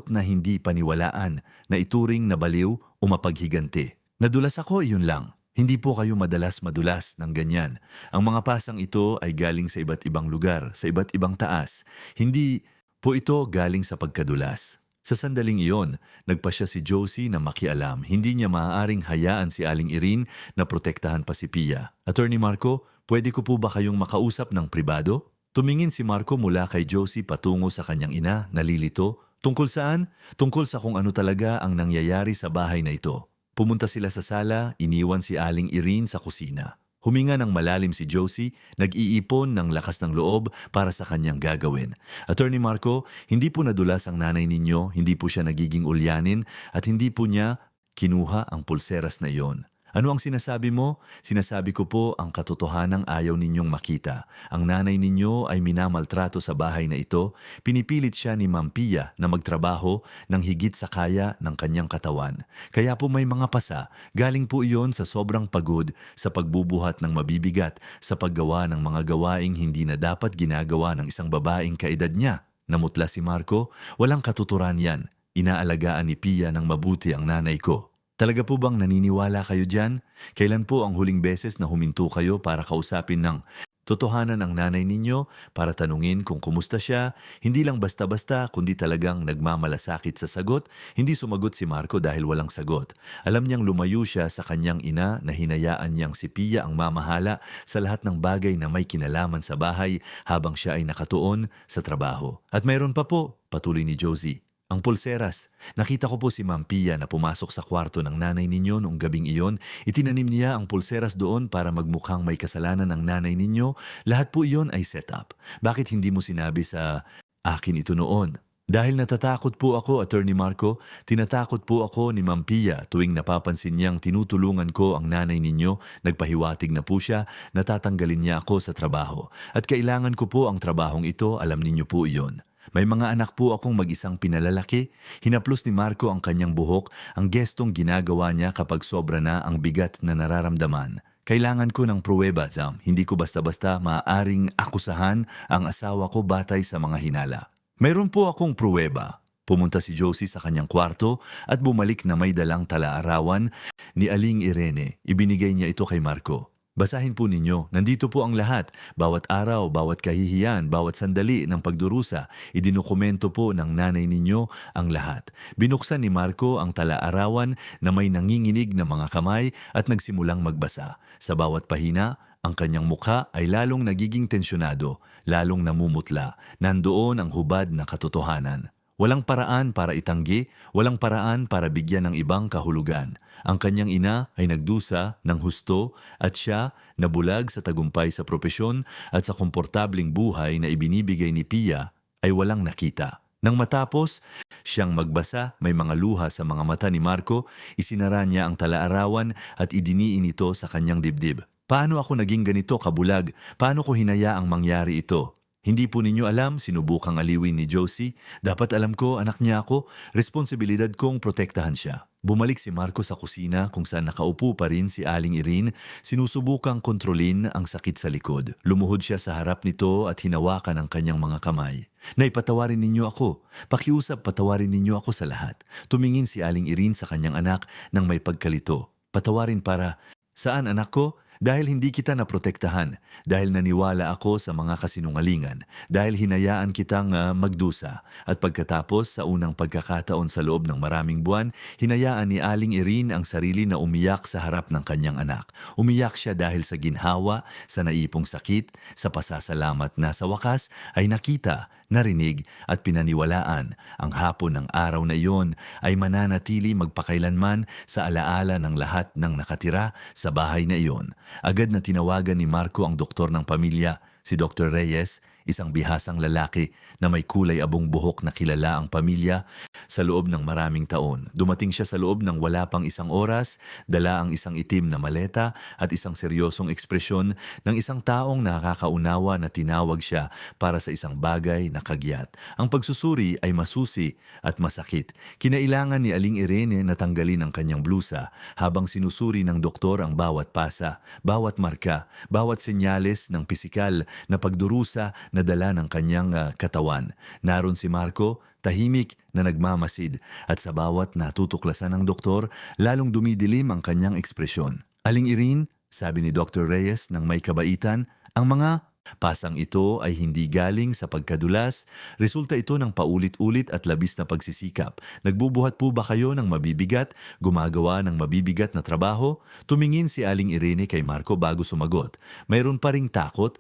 na hindi paniwalaan, na ituring na baliw o mapaghiganti. Nadulas ako, yun lang. Hindi po kayo madalas madulas ng ganyan. Ang mga pasang ito ay galing sa iba't ibang lugar, sa iba't ibang taas. Hindi po ito galing sa pagkadulas. Sa sandaling iyon, nagpasya si Josie na makialam. Hindi niya maaaring hayaan si Aling Irene na protektahan pa si Pia. Attorney Marco, pwede ko po ba kayong makausap ng pribado? Tumingin si Marco mula kay Josie patungo sa kanyang ina, nalilito. Tungkol saan? Tungkol sa kung ano talaga ang nangyayari sa bahay na ito. Pumunta sila sa sala, iniwan si Aling Irene sa kusina. Huminga ng malalim si Josie, nag-iipon ng lakas ng loob para sa kanyang gagawin. Attorney Marco, hindi po nadulas ang nanay ninyo, hindi po siya nagiging ulyanin at hindi po niya kinuha ang pulseras na iyon. Ano ang sinasabi mo? Sinasabi ko po ang katotohanang ayaw ninyong makita. Ang nanay ninyo ay minamaltrato sa bahay na ito. Pinipilit siya ni Ma'am Pia na magtrabaho ng higit sa kaya ng kanyang katawan. Kaya po may mga pasa. Galing po iyon sa sobrang pagod, sa pagbubuhat ng mabibigat, sa paggawa ng mga gawaing hindi na dapat ginagawa ng isang babaeng kaedad niya. Namutla si Marco, walang katuturan yan. Inaalagaan ni Pia ng mabuti ang nanay ko. Talaga po bang naniniwala kayo dyan? Kailan po ang huling beses na huminto kayo para kausapin ng totohanan ang nanay ninyo, para tanungin kung kumusta siya, hindi lang basta-basta kundi talagang nagmamalasakit sa sagot? Hindi sumagot si Marco dahil walang sagot. Alam niyang lumayo siya sa kanyang ina na hinayaan niyang si Pia ang mamahala sa lahat ng bagay na may kinalaman sa bahay habang siya ay nakatuon sa trabaho. At mayroon pa po, patuloy ni Josie. Ang pulseras. Nakita ko po si Ma'am Pia na pumasok sa kwarto ng nanay ninyo noong gabing iyon. Itinanim niya ang pulseras doon para magmukhang may kasalanan ng nanay ninyo. Lahat po iyon ay setup. Bakit hindi mo sinabi sa akin ito noon? Dahil natatakot po ako, Attorney Marco, tinatakot po ako ni Ma'am Pia tuwing napapansin niyang tinutulungan ko ang nanay ninyo, nagpahiwatig na po siya, natatanggalin niya ako sa trabaho. At kailangan ko po ang trabahong ito, alam ninyo po iyon. May mga anak po akong mag-isang pinalalaki. Hinaplos ni Marco ang kanyang buhok, ang gestong ginagawa niya kapag sobra na ang bigat na nararamdaman. Kailangan ko ng pruweba, Zam. Hindi ko basta-basta maaaring akusahan ang asawa ko batay sa mga hinala. Mayroon po akong pruweba. Pumunta si Josie sa kanyang kwarto at bumalik na may dalang talaarawan ni Aling Irene. Ibinigay niya ito kay Marco. Basahin po ninyo, nandito po ang lahat. Bawat araw, bawat kahihiyan, bawat sandali ng pagdurusa, idinukomento po ng nanay ninyo ang lahat. Binuksan ni Marco ang talaarawan na may nanginginig na mga kamay at nagsimulang magbasa. Sa bawat pahina, ang kanyang mukha ay lalong nagiging tensyonado, lalong namumutla. Nandoon ang hubad na katotohanan. Walang paraan para itanggi, walang paraan para bigyan ng ibang kahulugan. Ang kanyang ina ay nagdusa ng husto at siya nabulag sa tagumpay sa propesyon at sa komportabling buhay na ibinibigay ni Pia ay walang nakita. Nang matapos, siyang magbasa, may mga luha sa mga mata ni Marco, isinara niya ang talaarawan at idiniin ito sa kanyang dibdib. Paano ako naging ganito kabulag? Paano ko hinayaang mangyari ito? Hindi po ninyo alam, sinubukang aliwin ni Josie. Dapat alam ko, anak niya ako, responsibilidad kong protektahan siya. Bumalik si Marco sa kusina kung saan nakaupo pa rin si Aling Irene, sinusubukang kontrolin ang sakit sa likod. Lumuhod siya sa harap nito at hinawakan ang kanyang mga kamay. Nay, patawarin ninyo ako. Pakiusap, patawarin ninyo ako sa lahat. Tumingin si Aling Irene sa kanyang anak nang may pagkalito. Patawarin para, saan anak ko? Dahil hindi kita naprotektahan, dahil naniwala ako sa mga kasinungalingan, dahil hinayaan kitang magdusa. At pagkatapos sa unang pagkakataon sa loob ng maraming buwan, hinayaan ni Aling Irene ang sarili na umiyak sa harap ng kanyang anak. Umiyak siya dahil sa ginhawa, sa naipong sakit, sa pasasalamat na sa wakas ay nakita, narinig at pinaniwalaan. Ang hapon ng araw na iyon ay mananatili magpakailanman sa alaala ng lahat ng nakatira sa bahay na iyon. Agad na tinawagan ni Marco ang doktor ng pamilya, si Dr. Reyes, isang bihasang lalaki na may kulay abong buhok na kilala ang pamilya sa loob ng maraming taon. Dumating siya sa loob ng wala pang isang oras, dala ang isang itim na maleta at isang seryosong ekspresyon ng isang taong nakakaunawa na tinawag siya para sa isang bagay na kagyat. Ang pagsusuri ay masusi at masakit. Kinailangan ni Aling Irene na tanggalin ang kanyang blusa habang sinusuri ng doktor ang bawat pasa, bawat marka, bawat senyales ng pisikal na pagdurusa na dala ng kanyang katawan. Naroon si Marco, tahimik na nagmamasid at sa bawat natutuklasan ng doktor, lalong dumidilim ang kanyang ekspresyon. Aling Irene, sabi ni Dr. Reyes ng may kabaitan, ang mga Pasang ito ay hindi galing sa pagkadulas, resulta ito ng paulit-ulit at labis na pagsisikap. Nagbubuhat po ba kayo ng mabibigat, gumagawa ng mabibigat na trabaho? Tumingin si Aling Irene kay Marco bago sumagot. Mayroon pa ring takot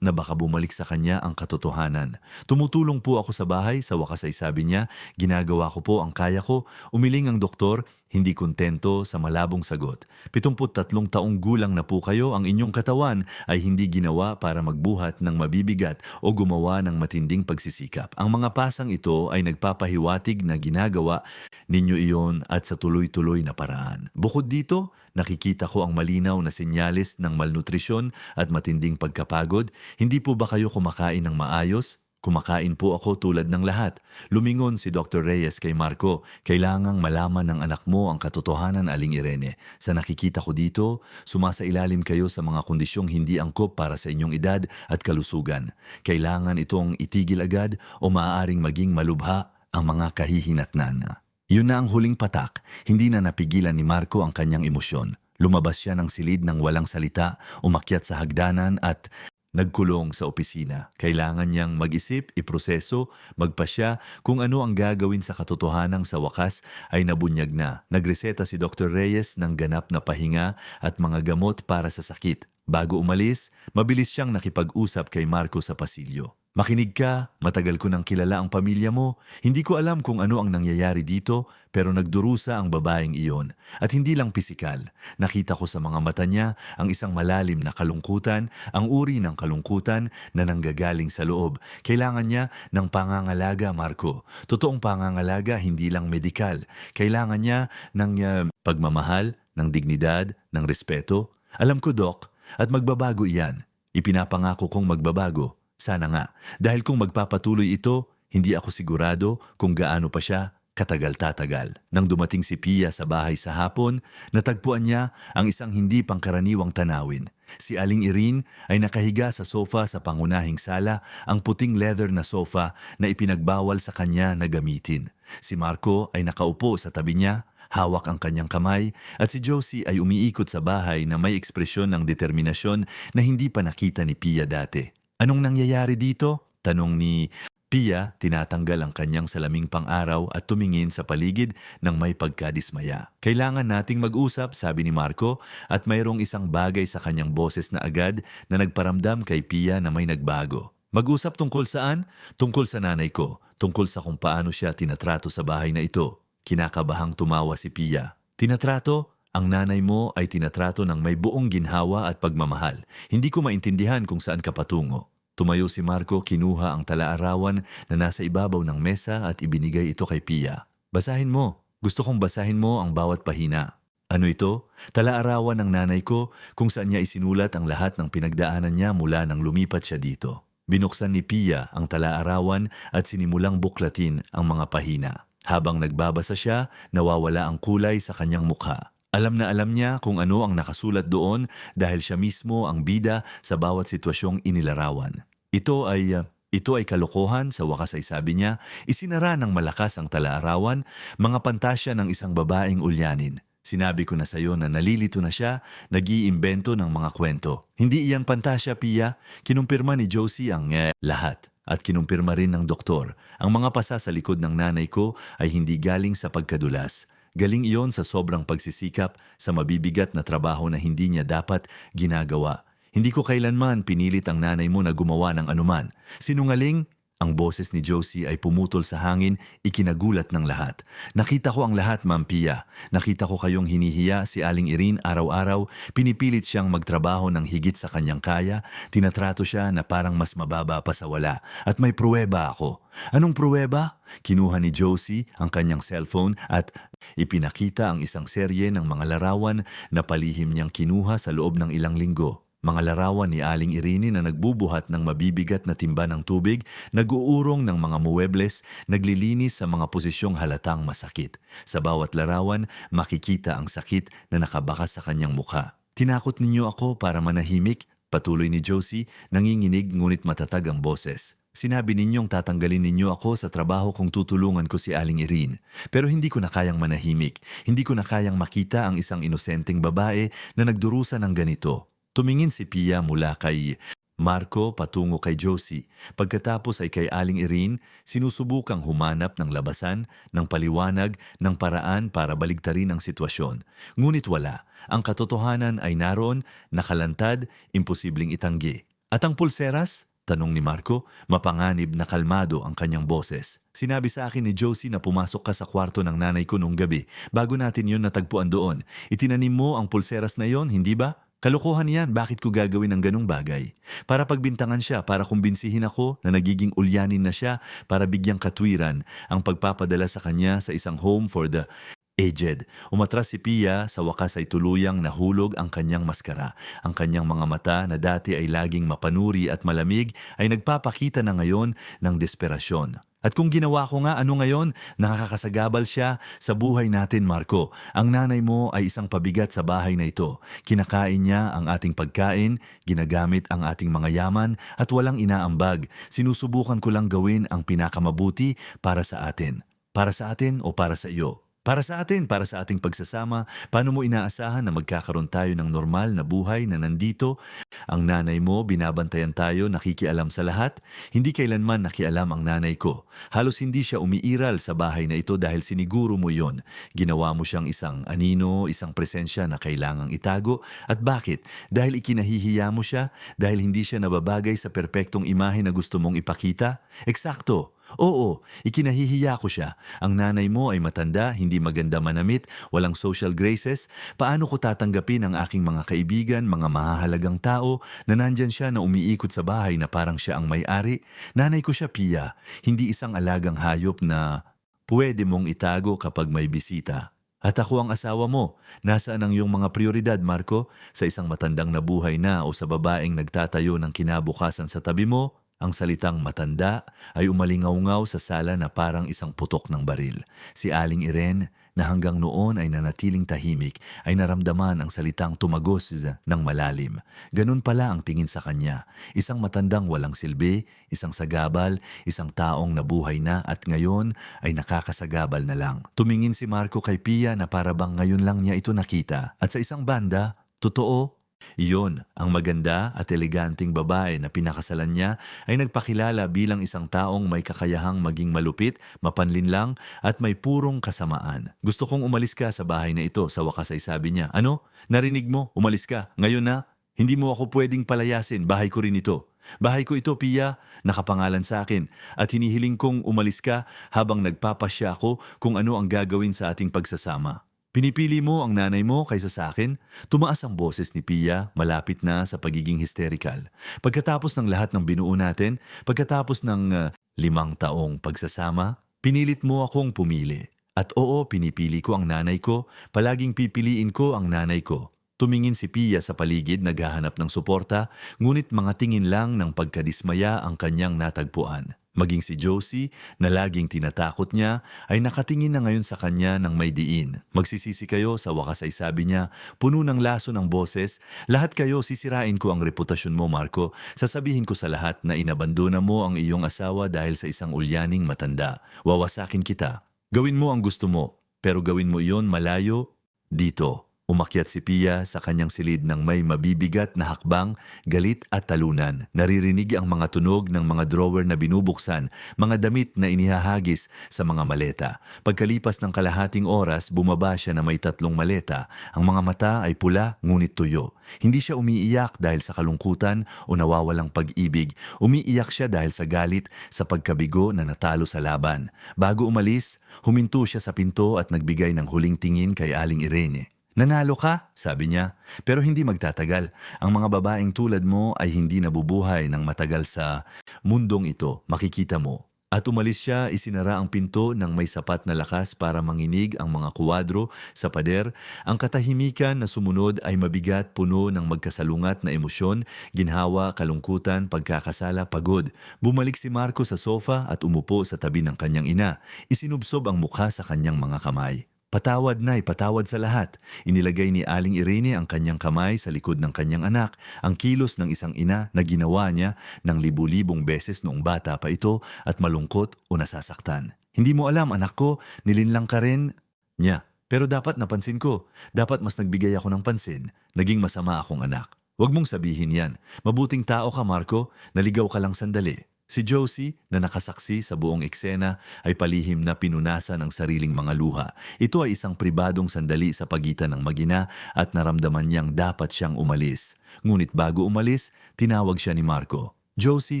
na baka bumalik sa kanya ang katotohanan. Tumutulong po ako sa bahay, sa wakas ay sabi niya, ginagawa ko po ang kaya ko. Umiling ang doktor, hindi kontento sa malabong sagot. 73 taong gulang na po kayo, ang inyong katawan ay hindi ginawa para magbuhat ng mabibigat o gumawa ng matinding pagsisikap. Ang mga pasang ito ay nagpapahiwatig na ginagawa ninyo iyon at sa tuloy-tuloy na paraan. Bukod dito, nakikita ko ang malinaw na senyales ng malnutrisyon at matinding pagkapagod. Hindi po ba kayo kumakain ng maayos? Kumakain po ako tulad ng lahat. Lumingon si Dr. Reyes kay Marco. Kailangang malaman ng anak mo ang katotohanan, Aling Irene. Sa nakikita ko dito, sumasailalim kayo sa mga kondisyong hindi angkop para sa inyong edad at kalusugan. Kailangan itong itigil agad o maaaring maging malubha ang mga kahihinatnan. Yun na ang huling patak. Hindi na napigilan ni Marco ang kanyang emosyon. Lumabas siya ng silid ng walang salita, umakyat sa hagdanan at nagkulong sa opisina. Kailangan niyang mag-isip, iproseso, magpasya kung ano ang gagawin sa katotohanang sa wakas ay nabunyag na. Nagreseta si Dr. Reyes ng ganap na pahinga at mga gamot para sa sakit. Bago umalis, mabilis siyang nakipag-usap kay Marco sa pasilyo. Makinig ka, matagal ko nang kilala ang pamilya mo. Hindi ko alam kung ano ang nangyayari dito, pero nagdurusa ang babaeng iyon. At hindi lang pisikal. Nakita ko sa mga mata niya ang isang malalim na kalungkutan, ang uri ng kalungkutan na nanggagaling sa loob. Kailangan niya ng pangangalaga, Marco. Totoong pangangalaga, hindi lang medikal. Kailangan niya ng pagmamahal, ng dignidad, ng respeto. Alam ko, Doc, at magbabago iyan. Ipinapangako kong magbabago. Sana nga, dahil kung magpapatuloy ito, hindi ako sigurado kung gaano pa siya katagal-tatagal. Nang dumating si Pia sa bahay sa hapon, natagpuan niya ang isang hindi pangkaraniwang tanawin. Si Aling Irene ay nakahiga sa sofa sa pangunahing sala, ang puting leather na sofa na ipinagbawal sa kanya na gamitin. Si Marco ay nakaupo sa tabi niya, hawak ang kanyang kamay, at si Josie ay umiikot sa bahay na may ekspresyon ng determinasyon na hindi pa nakita ni Pia dati. Anong nangyayari dito? Tanong ni Pia, tinatanggal ang kanyang salaming pang-araw at tumingin sa paligid ng may pagkadismaya. Kailangan nating mag-usap, sabi ni Marco, at mayroong isang bagay sa kanyang boses na agad na nagparamdam kay Pia na may nagbago. Mag-usap tungkol saan? Tungkol sa nanay ko. Tungkol sa kung paano siya tinatrato sa bahay na ito. Kinakabahang tumawa si Pia. Tinatrato? Ang nanay mo ay tinatrato ng may buong ginhawa at pagmamahal. Hindi ko maintindihan kung saan ka patungo. Tumayo si Marco, kinuha ang talaarawan na nasa ibabaw ng mesa at ibinigay ito kay Pia. Basahin mo. Gusto kong basahin mo ang bawat pahina. Ano ito? Talaarawan ng nanay ko kung saan niya isinulat ang lahat ng pinagdaanan niya mula nang lumipat siya dito. Binuksan ni Pia ang talaarawan at sinimulang buklatin ang mga pahina. Habang nagbabasa siya, nawawala ang kulay sa kanyang mukha. Alam na alam niya kung ano ang nakasulat doon dahil siya mismo ang bida sa bawat sitwasyong inilarawan. Ito ay kalokohan, sa wakas ay sabi niya, isinara ng malakas ang talaarawan, mga pantasya ng isang babaeng ulyanin. Sinabi ko na sayo na nalilito na siya, nag-iimbento ng mga kwento. Hindi iyan pantasya, Pia. Kinumpirma ni Josie ang lahat. At kinumpirma rin ng doktor. Ang mga pasa sa likod ng nanay ko ay hindi galing sa pagkadulas. Galing iyon sa sobrang pagsisikap sa mabibigat na trabaho na hindi niya dapat ginagawa. Hindi ko kailanman pinilit ang nanay mo na gumawa ng anuman. Sinungaling? Ang boses ni Josie ay pumutol sa hangin, ikinagulat ng lahat. Nakita ko ang lahat, Ma'am Pia. Nakita ko kayong hinihiya si Aling Irene araw-araw, pinipilit siyang magtrabaho ng higit sa kanyang kaya, tinatrato siya na parang mas mababa pa sa wala. At may pruweba ako. Anong pruweba? Kinuha ni Josie ang kanyang cellphone at ipinakita ang isang serye ng mga larawan na palihim niyang kinuha sa loob ng ilang linggo. Mga larawan ni Aling Irene na nagbubuhat ng mabibigat na timba ng tubig, nag-uurong ng mga muwebles, naglilinis sa mga posisyong halatang masakit. Sa bawat larawan, makikita ang sakit na nakabakas sa kanyang mukha. Tinakot ninyo ako para manahimik, patuloy ni Josie, nanginginig ngunit matatag ang boses. Sinabi ninyong tatanggalin ninyo ako sa trabaho kung tutulungan ko si Aling Irene. Pero hindi ko na kayang manahimik. Hindi ko na kayang makita ang isang inosenteng babae na nagdurusa ng ganito. Tumingin si Pia mula kay Marco patungo kay Josie. Pagkatapos ay kay Aling Irene, sinusubukang humanap ng labasan, ng paliwanag, ng paraan para baligtarin ang sitwasyon. Ngunit wala. Ang katotohanan ay naroon, nakalantad, imposibleng itanggi. At ang pulseras? Tanong ni Marco, mapanganib na kalmado ang kanyang boses. Sinabi sa akin ni Josie na pumasok ka sa kwarto ng nanay ko nung gabi. Bago natin yun natagpuan doon. Itinanim mo ang pulseras na yon, hindi ba? Kalokohan yan, bakit ko gagawin ang ganong bagay? Para pagbintangan siya, para kumbinsihin ako na nagiging ulyanin na siya, para bigyang katwiran ang pagpapadala sa kanya sa isang home for the aged. Umatras si Pia, sa wakas ay tuluyang nahulog ang kanyang maskara. Ang kanyang mga mata na dati ay laging mapanuri at malamig ay nagpapakita na ngayon ng desperasyon. At kung ginawa ko nga, ano ngayon? Nakakasagabal siya sa buhay natin, Marco. Ang nanay mo ay isang pabigat sa bahay na ito. Kinakain niya ang ating pagkain, ginagamit ang ating mga yaman at walang inaambag. Sinusubukan ko lang gawin ang pinakamabuti para sa atin. Para sa atin o para sa iyo? Para sa atin, para sa ating pagsasama, paano mo inaasahan na magkakaroon tayo ng normal na buhay na nandito? Ang nanay mo, binabantayan tayo, nakikialam sa lahat? Hindi kailanman nakialam ang nanay ko. Halos hindi siya umiiral sa bahay na ito dahil siniguro mo yon. Ginawa mo siyang isang anino, isang presensya na kailangang itago. At bakit? Dahil ikinahihiya mo siya? Dahil hindi siya nababagay sa perpektong imahe na gusto mong ipakita? Eksakto! Oo, ikinahihiya ko siya. Ang nanay mo ay matanda, hindi maganda manamit, walang social graces. Paano ko tatanggapin ang aking mga kaibigan, mga mahahalagang tao na nandyan siya na umiikot sa bahay na parang siya ang may-ari? Nanay ko siya, Pia. Hindi isang alagang hayop na pwede mong itago kapag may bisita. At ako ang asawa mo. Nasaan ang iyong mga prioridad, Marco? Sa isang matandang nabuhay na o sa babaeng nagtatayo ng kinabukasan sa tabi mo? Ang salitang matanda ay umalingaw-ngaw sa sala na parang isang putok ng baril. Si Aling Irene, na hanggang noon ay nanatiling tahimik, ay naramdaman ang salitang tumagos ng malalim. Ganun pala ang tingin sa kanya. Isang matandang walang silbi, isang sagabal, isang taong nabuhay na at ngayon ay nakakasagabal na lang. Tumingin si Marco kay Pia na parabang ngayon lang niya ito nakita. At sa isang banda, totoo, iyon, ang maganda at eleganteng babae na pinakasalan niya ay nagpakilala bilang isang taong may kakayahang maging malupit, mapanlinlang at may purong kasamaan. Gusto kong umalis ka sa bahay na ito, sa wakas ay sabi niya. Ano? Narinig mo? Umalis ka? Ngayon na? Hindi mo ako pwedeng palayasin, bahay ko rin ito. Bahay ko ito, Pia, nakapangalan sa akin at hinihiling kong umalis ka habang nagpapasya ako kung ano ang gagawin sa ating pagsasama. Pinipili mo ang nanay mo kaysa sa akin? Tumaas ang boses ni Pia, malapit na sa pagiging hysterical. Pagkatapos ng lahat ng binuo natin, pagkatapos ng 5 taong pagsasama, pinilit mo akong pumili. At oo, pinipili ko ang nanay ko, palaging pipiliin ko ang nanay ko. Tumingin si Pia sa paligid naghahanap ng suporta, ngunit mga tingin lang ng pagkadismaya ang kanyang natagpuan. Maging si Josie, na laging tinatakot niya, ay nakatingin na ngayon sa kanya ng may diin. Magsisisi kayo, sa wakas ay sabi niya, puno ng laso ng boses, lahat kayo sisirain ko ang reputasyon mo, Marco. Sasabihin ko sa lahat na inabandona mo ang iyong asawa dahil sa isang ulyaning matanda. Wawasakin kita. Gawin mo ang gusto mo, pero gawin mo iyon malayo dito. Umakyat si Pia sa kanyang silid ng may mabibigat na hakbang, galit at talunan. Naririnig ang mga tunog ng mga drawer na binubuksan, mga damit na inihahagis sa mga maleta. Pagkalipas ng kalahating oras, bumaba siya na may 3 maleta. Ang mga mata ay pula ngunit tuyo. Hindi siya umiiyak dahil sa kalungkutan o nawawalang pag-ibig. Umiiyak siya dahil sa galit sa pagkabigo na natalo sa laban. Bago umalis, huminto siya sa pinto at nagbigay ng huling tingin kay Aling Irene. Nanalo ka, sabi niya, pero hindi magtatagal. Ang mga babaeng tulad mo ay hindi nabubuhay ng matagal sa mundong ito, makikita mo. At umalis siya, isinara ang pinto ng may sapat na lakas para manginig ang mga kuwadro sa pader. Ang katahimikan na sumunod ay mabigat, puno ng magkasalungat na emosyon, ginhawa, kalungkutan, pagkakasala, pagod. Bumalik si Marco sa sofa at umupo sa tabi ng kanyang ina. Isinubsob ang mukha sa kanyang mga kamay. Patawad na, ipatawad sa lahat. Inilagay ni Aling Irene ang kanyang kamay sa likod ng kanyang anak, ang kilos ng isang ina na ginawa niya ng libu-libong beses noong bata pa ito at malungkot o nasasaktan. Hindi mo alam, anak ko, nilinlang ka rin niya. Pero dapat napansin ko, dapat mas nagbigay ako ng pansin, naging masama akong anak. Huwag mong sabihin yan. Mabuting tao ka, Marco. Naligaw ka lang sandali. Si Josie, na nakasaksi sa buong eksena, ay palihim na pinunasan ang sariling mga luha. Ito ay isang pribadong sandali sa pagitan ng mag-ina at naramdaman niyang dapat siyang umalis. Ngunit bago umalis, tinawag siya ni Marco. Josie,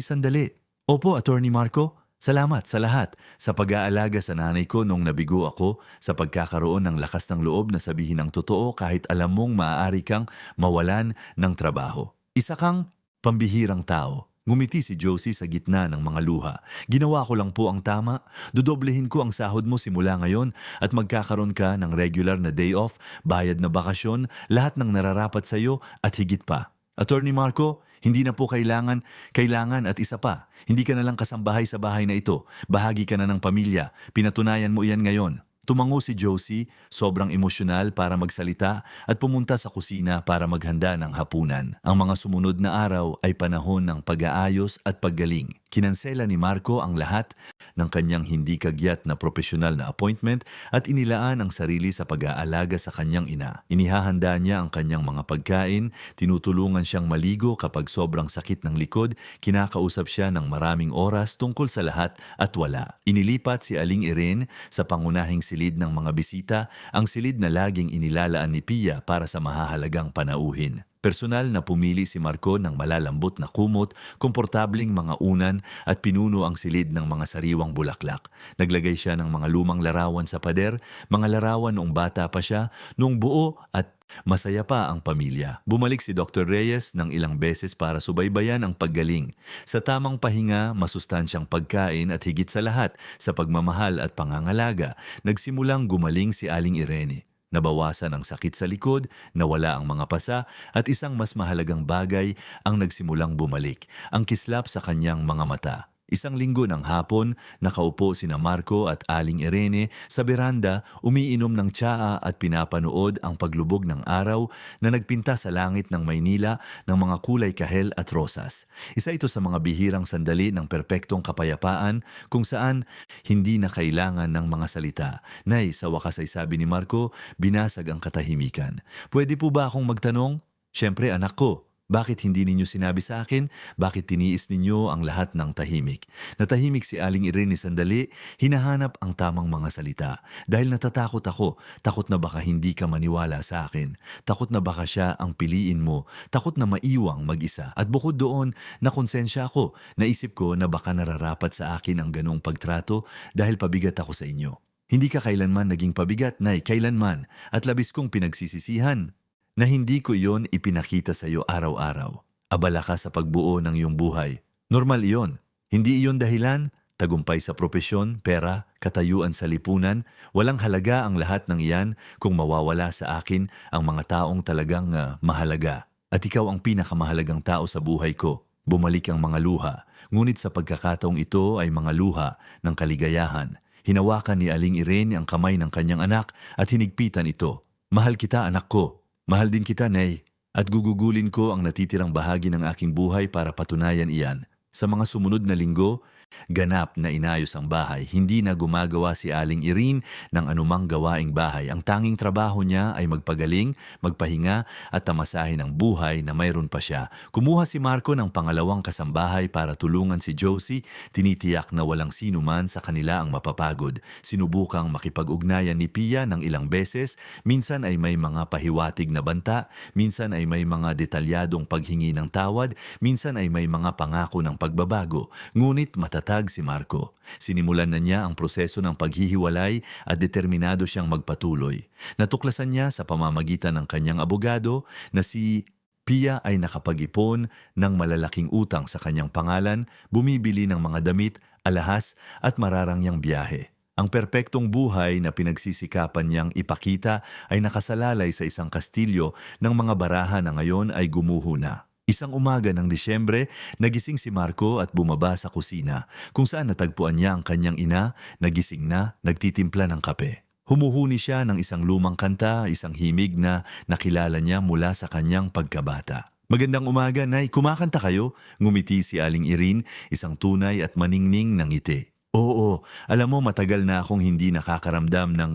sandali. Opo, Attorney Marco. Salamat sa lahat, sa pag-aalaga sa nanay ko nung nabigo ako, sa pagkakaroon ng lakas ng loob na sabihin ang totoo kahit alam mong maaari kang mawalan ng trabaho. Isa kang pambihirang tao. Ngumiti si Josie sa gitna ng mga luha. Ginawa ko lang po ang tama. Dodoblehin ko ang sahod mo simula ngayon at magkakaroon ka ng regular na day off, bayad na bakasyon, lahat ng nararapat sa iyo at higit pa. Attorney Marco, hindi na po kailangan at isa pa. Hindi ka na lang kasambahay sa bahay na ito. Bahagi ka na ng pamilya. Pinatunayan mo iyan ngayon. Tumango si Josie, sobrang emosyonal para magsalita at pumunta sa kusina para maghanda ng hapunan. Ang mga sumunod na araw ay panahon ng pag-aayos at paggaling. Kinansela ni Marco ang lahat ng kanyang hindi kagyat na profesional na appointment at inilaan ang sarili sa pag-aalaga sa kanyang ina. Inihahanda niya ang kanyang mga pagkain, tinutulungan siyang maligo kapag sobrang sakit ng likod, kinakausap siya ng maraming oras tungkol sa lahat at wala. Inilipat si Aling Irene sa pangunahing silid ng mga bisita, ang silid na laging inilalaan ni Pia para sa mahahalagang panauhin. Personal na pumili si Marco ng malalambot na kumot, komportabling mga unan at pinuno ang silid ng mga sariwang bulaklak. Naglagay siya ng mga lumang larawan sa pader, mga larawan noong bata pa siya, noong buo at masaya pa ang pamilya. Bumalik si Dr. Reyes ng ilang beses para subaybayan ang paggaling. Sa tamang pahinga, masustansyang pagkain at higit sa lahat sa pagmamahal at pangangalaga, nagsimulang gumaling si Aling Irene. Nabawasan ang sakit sa likod, nawala ang mga pasa at isang mas mahalagang bagay ang nagsimulang bumalik, ang kislap sa kanyang mga mata. Isang linggo ng hapon, nakaupo sina Marco at Aling Irene sa beranda, umiinom ng tsaa at pinapanood ang paglubog ng araw na nagpinta sa langit ng Maynila ng mga kulay kahel at rosas. Isa ito sa mga bihirang sandali ng perpektong kapayapaan kung saan hindi na kailangan ng mga salita. Nay, sa wakas ay sabi ni Marco, binasag ang katahimikan. Pwede po ba akong magtanong? Siyempre anak ko. Bakit hindi ninyo sinabi sa akin? Bakit tiniis ninyo ang lahat ng tahimik? Natahimik si Aling Irene sandali, hinahanap ang tamang mga salita. Dahil natatakot ako, takot na baka hindi ka maniwala sa akin. Takot na baka siya ang piliin mo. Takot na maiwang mag-isa. At bukod doon, nakonsensya ako. Naisip ko na baka nararapat sa akin ang ganong pagtrato dahil pabigat ako sa inyo. Hindi ka kailanman naging pabigat, Nay, kailanman. At labis kong pinagsisisihan na hindi ko iyon ipinakita sa iyo araw-araw. Abala ka sa pagbuo ng iyong buhay. Normal iyon. Hindi iyon dahilan, tagumpay sa propesyon, pera, katayuan sa lipunan. Walang halaga ang lahat ng iyan kung mawawala sa akin ang mga taong talagang mahalaga. At ikaw ang pinakamahalagang tao sa buhay ko. Bumalik ang mga luha. Ngunit sa pagkakataong ito ay mga luha ng kaligayahan. Hinawakan ni Aling Irene ang kamay ng kanyang anak at hinigpitan ito. Mahal kita, anak ko. Mahal din kita, Nay, at gugugulin ko ang natitirang bahagi ng aking buhay para patunayan iyan. Sa mga sumunod na linggo, ganap na inayos ang bahay. Hindi na gumagawa si Aling Irene ng anumang gawaing bahay. Ang tanging trabaho niya ay magpagaling, magpahinga at tamasahin ang buhay na mayroon pa siya. Kumuha si Marco ng pangalawang kasambahay para tulungan si Josie. Tinitiyak na walang sino man sa kanila ang mapapagod. Sinubukang makipag-ugnayan ni Pia ng ilang beses. Minsan ay may mga pahiwatig na banta. Minsan ay may mga detalyadong paghingi ng tawad. Minsan ay may mga pangako ng pagbabago. Ngunit matatag si Marco. Sinimulan na niya ang proseso ng paghihiwalay at determinado siyang magpatuloy. Natuklasan niya sa pamamagitan ng kanyang abogado na si Pia ay nakapag-ipon ng malalaking utang sa kanyang pangalan, bumibili ng mga damit, alahas at mararangyang biyahe. Ang perpektong buhay na pinagsisikapan niyang ipakita ay nakasalalay sa isang kastilyo ng mga baraha na ngayon ay gumuho na. Isang umaga ng Disyembre, nagising si Marco at bumaba sa kusina kung saan natagpuan niya ang kanyang ina, nagising na, nagtitimpla ng kape. Humuhuni siya ng isang lumang kanta, isang himig na nakilala niya mula sa kanyang pagkabata. Magandang umaga, Nay, kumakanta kayo? Ngumiti si Aling Irene, isang tunay at maningning ng ngiti. Oo, alam mo matagal na akong hindi nakakaramdam ng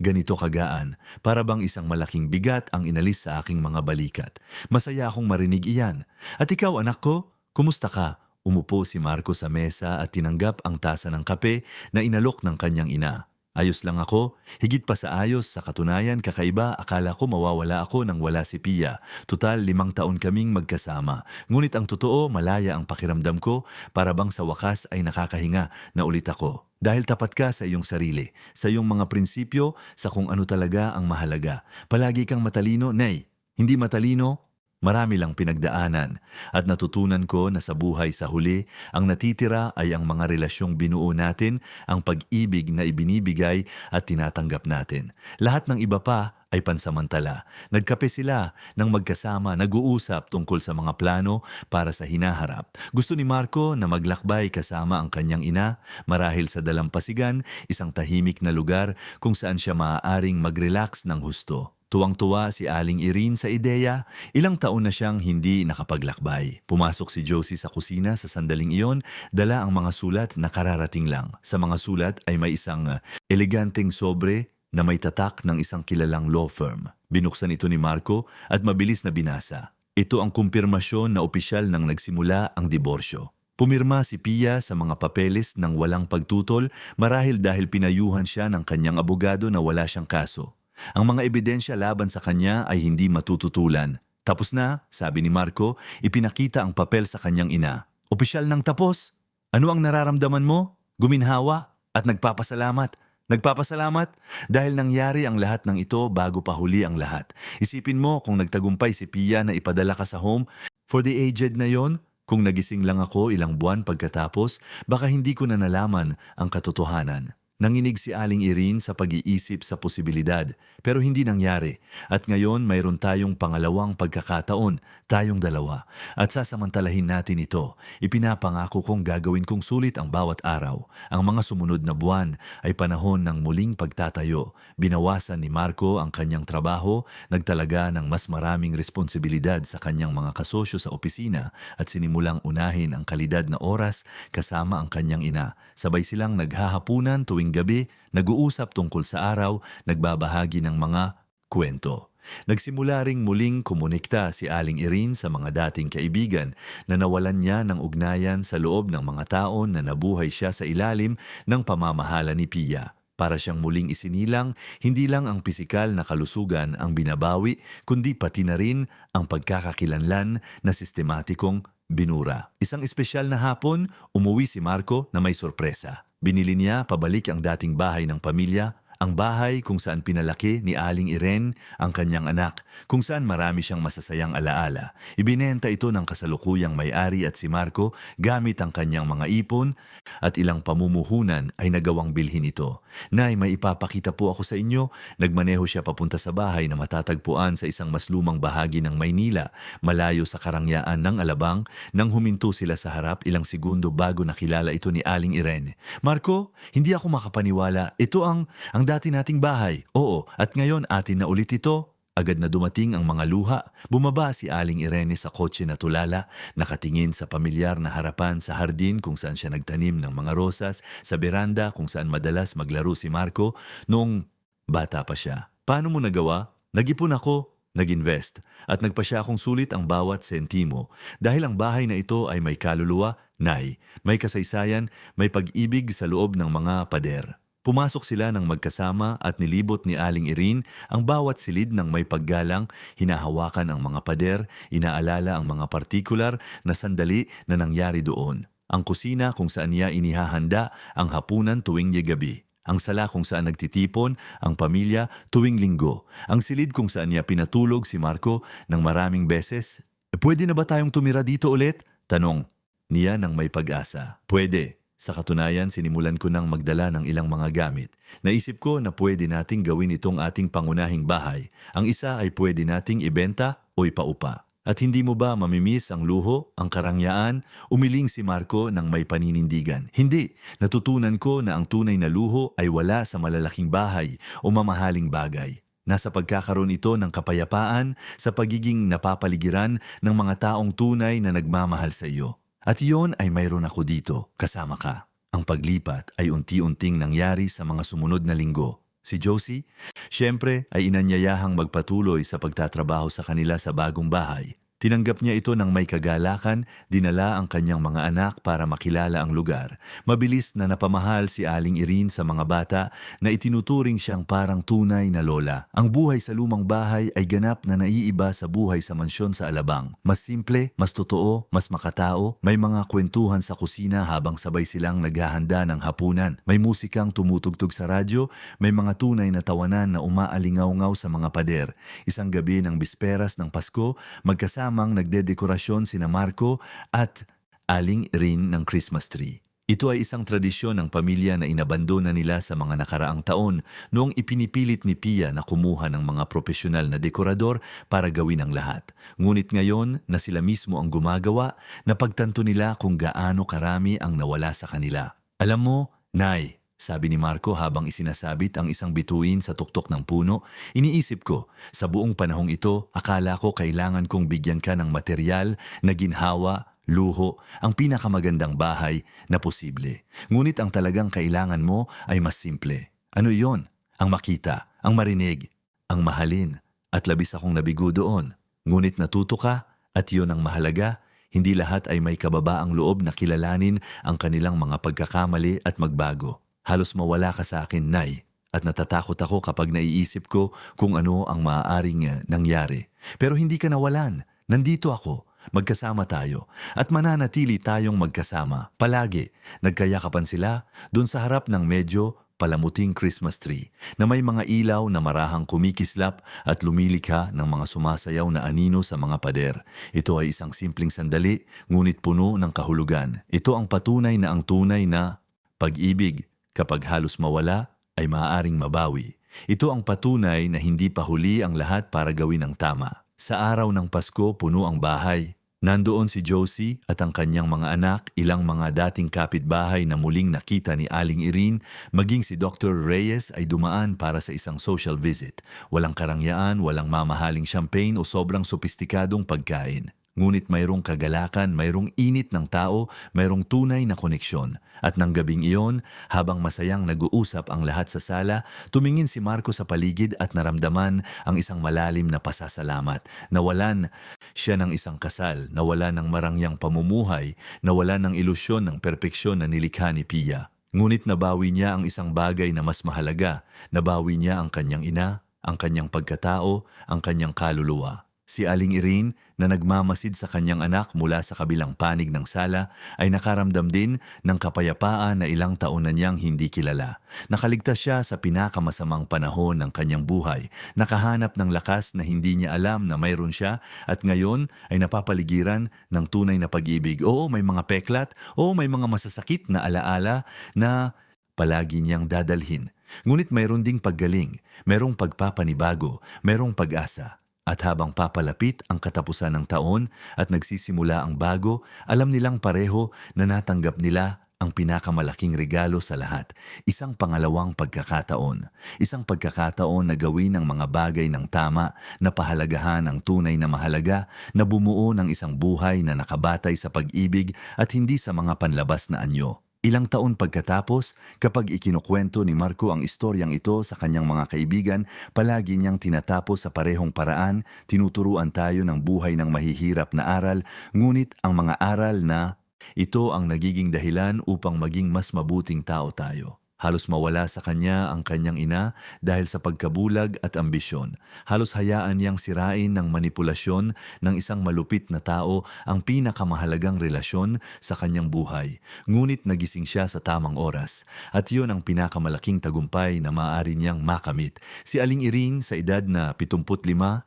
ganito kagaan, para bang isang malaking bigat ang inalis sa aking mga balikat. Masaya akong marinig iyan. At ikaw anak ko, kumusta ka? Umupo si Marco sa mesa at tinanggap ang tasa ng kape na inalok ng kanyang ina. Ayos lang ako, higit pa sa ayos, sa katunayan kakaiba, akala ko mawawala ako nang wala si Pia. Tutal 5 taon kaming magkasama. Ngunit ang totoo, malaya ang pakiramdam ko, para bang sa wakas ay nakakahinga na ulit ako. Dahil tapat ka sa iyong sarili, sa iyong mga prinsipyo, sa kung ano talaga ang mahalaga. Palagi kang matalino, nay. Hindi matalino, marami lang pinagdaanan at natutunan ko na sa buhay sa huli, ang natitira ay ang mga relasyong binuo natin, ang pag-ibig na ibinibigay at tinatanggap natin. Lahat ng iba pa ay pansamantala. Nagkape sila nang magkasama, nag-uusap tungkol sa mga plano para sa hinaharap. Gusto ni Marco na maglakbay kasama ang kanyang ina, marahil sa dalampasigan, isang tahimik na lugar kung saan siya maaaring mag-relax ng husto. Tuwang-tuwa si Aling Irene sa ideya, ilang taon na siyang hindi nakapaglakbay. Pumasok si Josie sa kusina sa sandaling iyon, dala ang mga sulat na kararating lang. Sa mga sulat ay may isang eleganteng sobre na may tatak ng isang kilalang law firm. Binuksan ito ni Marco at mabilis na binasa. Ito ang kumpirmasyon na opisyal nang nagsimula ang diborsyo. Pumirma si Pia sa mga papeles ng walang pagtutol, marahil dahil pinayuhan siya ng kanyang abogado na wala siyang kaso. Ang mga ebidensya laban sa kanya ay hindi matututulan. Tapos na, sabi ni Marco, ipinakita ang papel sa kanyang ina. Opisyal nang tapos. Ano ang nararamdaman mo? Guminhawa at nagpapasalamat. Nagpapasalamat dahil nangyari ang lahat ng ito bago pa huli ang lahat. Isipin mo kung nagtagumpay si Pia na ipadala ka sa home for the aged na yon. Kung nagising lang ako ilang buwan pagkatapos, baka hindi ko na nalaman ang katotohanan. Nanginig si Aling Irene sa pag-iisip sa posibilidad, pero hindi nangyari. At ngayon mayroon tayong pangalawang pagkakataon, tayong dalawa. At sasamantalahin natin ito. Ipinapangako kong gagawin kong sulit ang bawat araw. Ang mga sumunod na buwan ay panahon ng muling pagtatayo. Binawasan ni Marco ang kanyang trabaho, nagtalaga ng mas maraming responsibilidad sa kanyang mga kasosyo sa opisina at sinimulang unahin ang kalidad na oras kasama ang kanyang ina. Sabay silang naghahapunan tuwing gabi, nag-uusap tungkol sa araw, nagbabahagi ng mga kwento. Nagsimula ring muling komunikta si Aling Irene sa mga dating kaibigan na nawalan niya ng ugnayan sa loob ng mga taon na nabuhay siya sa ilalim ng pamamahala ni Pia. Para siyang muling isinilang, hindi lang ang pisikal na kalusugan ang binabawi, kundi pati na rin ang pagkakakilanlan na sistematikong binura. Isang espesyal na hapon, umuwi si Marco na may sorpresa. Binili niya pabalik ang dating bahay ng pamilya, ang bahay kung saan pinalaki ni Aling Irene ang kanyang anak, kung saan marami siyang masasayang alaala. Ibinenta ito ng kasalukuyang may-ari at si Marco gamit ang kanyang mga ipon at ilang pamumuhunan ay nagawang bilhin ito. Nay, may ipapakita po ako sa inyo. Nagmaneho siya papunta sa bahay na matatagpuan sa isang mas lumang bahagi ng Maynila, malayo sa karangyaan ng Alabang. Nang huminto sila sa harap, ilang segundo bago nakilala ito ni Aling Irene. Marco, hindi ako makapaniwala. Ito ang dati nating bahay. Oo, at ngayon atin na ulit ito. Agad na dumating ang mga luha. Bumaba si Aling Irene sa kotse na tulala, nakatingin sa pamilyar na harapan sa hardin kung saan siya nagtanim ng mga rosas, sa beranda kung saan madalas maglaro si Marco noong bata pa siya. Paano mo nagawa? Nag-ipon ako, nag-invest, at nagpa siya akong sulit ang bawat sentimo. Dahil ang bahay na ito ay may kaluluwa, nay, may kasaysayan, may pag-ibig sa loob ng mga pader. Pumasok sila ng magkasama at nilibot ni Aling Irene ang bawat silid ng may paggalang, hinahawakan ang mga pader, inaalala ang mga partikular na sandali na nangyari doon. Ang kusina kung saan niya inihahanda ang hapunan tuwing gabi. Ang sala kung saan nagtitipon ang pamilya tuwing linggo. Ang silid kung saan niya pinatulog si Marco ng maraming beses. Pwede na ba tayong tumira dito ulit? Tanong niya ng may pag-asa. Pwede. Sa katunayan, sinimulan ko nang magdala ng ilang mga gamit. Naisip ko na pwede nating gawin itong ating pangunahing bahay. Ang isa ay pwede nating ibenta o ipaupa. At hindi mo ba mamimiss ang luho, ang karangyaan? Umiling si Marco ng may paninindigan. Hindi, natutunan ko na ang tunay na luho ay wala sa malalaking bahay o mamahaling bagay. Nasa pagkakaroon ito ng kapayapaan sa pagiging napapaligiran ng mga taong tunay na nagmamahal sa iyo. At iyon ay mayroon ako dito, kasama ka. Ang paglipat ay unti-unting nangyari sa mga sumunod na linggo. Si Josie, siyempre ay inanyayahang magpatuloy sa pagtatrabaho sa kanila sa bagong bahay. Tinanggap niya ito ng may kagalakan, dinala ang kanyang mga anak para makilala ang lugar. Mabilis na napamahal si Aling Irene sa mga bata na itinuturing siyang parang tunay na lola. Ang buhay sa lumang bahay ay ganap na naiiba sa buhay sa mansyon sa Alabang. Mas simple, mas totoo, mas makatao, may mga kwentuhan sa kusina habang sabay silang naghahanda ng hapunan. May musikang tumutugtog sa radyo, may mga tunay na tawanan na umaalingaw-ngaw sa mga pader. Isang gabi ng bisperas ng Pasko, magkasamang nagdedekorasyon sina Marco at Aling Irene ng Christmas tree. Ito ay isang tradisyon ng pamilya na inabandona nila sa mga nakaraang taon noong ipinipilit ni Pia na kumuha ng mga profesional na dekorador para gawin ang lahat. Ngunit ngayon na sila mismo ang gumagawa, napagtanto nila kung gaano karami ang nawala sa kanila. Alam mo, Nay, sabi ni Marco habang isinasabit ang isang bituin sa tuktok ng puno, iniisip ko, sa buong panahong ito, akala ko kailangan kong bigyan ka ng material na ginhawa, luho, ang pinakamagandang bahay na posible. Ngunit ang talagang kailangan mo ay mas simple. Ano yon? Ang makita, ang marinig, ang mahalin, at labis akong nabigo doon. Ngunit natuto ka, at yon ang mahalaga. Hindi lahat ay may kababaang loob na kilalanin ang kanilang mga pagkakamali at magbago. Halos mawala ka sa akin, Nay, at natatakot ako kapag naiisip ko kung ano ang maaaring nangyari. Pero hindi ka nawalan. Nandito ako. Magkasama tayo. At mananatili tayong magkasama. Palagi. Nagkayakapan sila doon sa harap ng medyo palamuting Christmas tree na may mga ilaw na marahang kumikislap at lumilikha ng mga sumasayaw na anino sa mga pader. Ito ay isang simpleng sandali, ngunit puno ng kahulugan. Ito ang patunay na ang tunay na pag-ibig, kapag halos mawala, ay maaaring mabawi. Ito ang patunay na hindi pa huli ang lahat para gawin ang tama. Sa araw ng Pasko, puno ang bahay. Nandoon si Josie at ang kanyang mga anak, ilang mga dating kapitbahay na muling nakita ni Aling Irene, maging si Dr. Reyes ay dumaan para sa isang social visit. Walang karangyaan, walang mamahaling champagne o sobrang sopistikadong pagkain. Ngunit mayroong kagalakan, mayroong init ng tao, mayroong tunay na koneksyon. At nang gabing iyon, habang masayang nag-uusap ang lahat sa sala, tumingin si Marco sa paligid at naramdaman ang isang malalim na pasasalamat. Nawalan siya ng isang kasal, nawalan ng marangyang pamumuhay, nawalan ng ilusyon ng perpeksyon na nilikha ni Pia. Ngunit nabawi niya ang isang bagay na mas mahalaga, nabawi niya ang kanyang ina, ang kanyang pagkatao, ang kanyang kaluluwa. Si Aling Irene na nagmamasid sa kanyang anak mula sa kabilang panig ng sala ay nakaramdam din ng kapayapaan na ilang taon na niyang hindi kilala. Nakaligtas siya sa pinakamasamang panahon ng kanyang buhay, nakahanap ng lakas na hindi niya alam na mayroon siya at ngayon ay napapaligiran ng tunay na pag-ibig. Oo, may mga peklat, oo, may mga masasakit na alaala na palagi niyang dadalhin. Ngunit mayroon ding paggaling, mayroong pagpapanibago, mayroong pag-asa. At habang papalapit ang katapusan ng taon at nagsisimula ang bago, alam nilang pareho na natanggap nila ang pinakamalaking regalo sa lahat. Isang pangalawang pagkakataon. Isang pagkakataon na gawin ang mga bagay ng tama, na pahalagahan ang tunay na mahalaga, na bumuo ng isang buhay na nakabatay sa pag-ibig at hindi sa mga panlabas na anyo. Ilang taon pagkatapos, kapag ikinukwento ni Marco ang istoryang ito sa kanyang mga kaibigan, palagi niyang tinatapos sa parehong paraan, tinuturuan tayo ng buhay ng mahihirap na aral, ngunit ang mga aral na ito ang nagiging dahilan upang maging mas mabuting tao tayo. Halos mawala sa kanya ang kanyang ina dahil sa pagkabulag at ambisyon. Halos hayaan niyang sirain ng manipulasyon ng isang malupit na tao ang pinakamahalagang relasyon sa kanyang buhay. Ngunit nagising siya sa tamang oras. At yun ang pinakamalaking tagumpay na maaari niyang makamit. Si Aling Irene sa edad na 75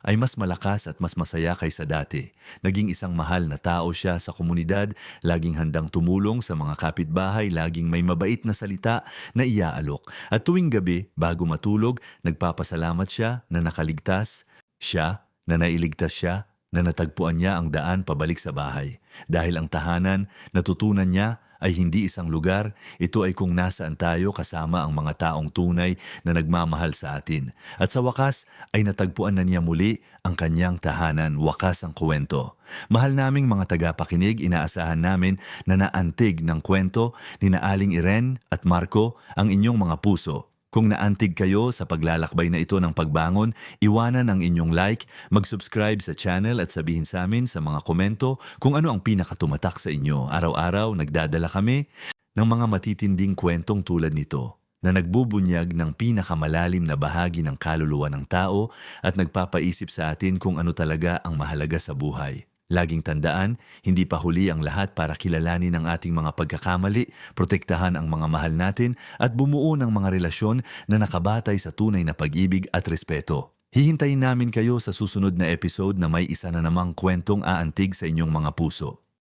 ay mas malakas at mas masaya kaysa dati. Naging isang mahal na tao siya sa komunidad, laging handang tumulong sa mga kapitbahay, laging may mabait na salita na iaalok. At tuwing gabi, bago matulog, nagpapasalamat siya na nakaligtas siya, na nailigtas siya, na natagpuan niya ang daan pabalik sa bahay. Dahil ang tahanan, natutunan niya, ay hindi isang lugar, ito ay kung nasaan tayo kasama ang mga taong tunay na nagmamahal sa atin. At sa wakas ay natagpuan na niya muli ang kanyang tahanan, wakas ang kwento. Mahal naming mga tagapakinig, inaasahan namin na naantig ng kwento ni na Aling Irene at Marco ang inyong mga puso. Kung naantig kayo sa paglalakbay na ito ng pagbangon, iwanan ang inyong like, mag-subscribe sa channel at sabihin sa amin sa mga komento kung ano ang pinakatumatak sa inyo. Araw-araw nagdadala kami ng mga matitinding kwentong tulad nito na nagbubunyag ng pinakamalalim na bahagi ng kaluluwa ng tao at nagpapaisip sa atin kung ano talaga ang mahalaga sa buhay. Laging tandaan, hindi pa huli ang lahat para kilalanin ang ating mga pagkakamali, protektahan ang mga mahal natin at bumuo ng mga relasyon na nakabatay sa tunay na pag-ibig at respeto. Hihintayin namin kayo sa susunod na episode na may isa na namang kwentong aantig sa inyong mga puso.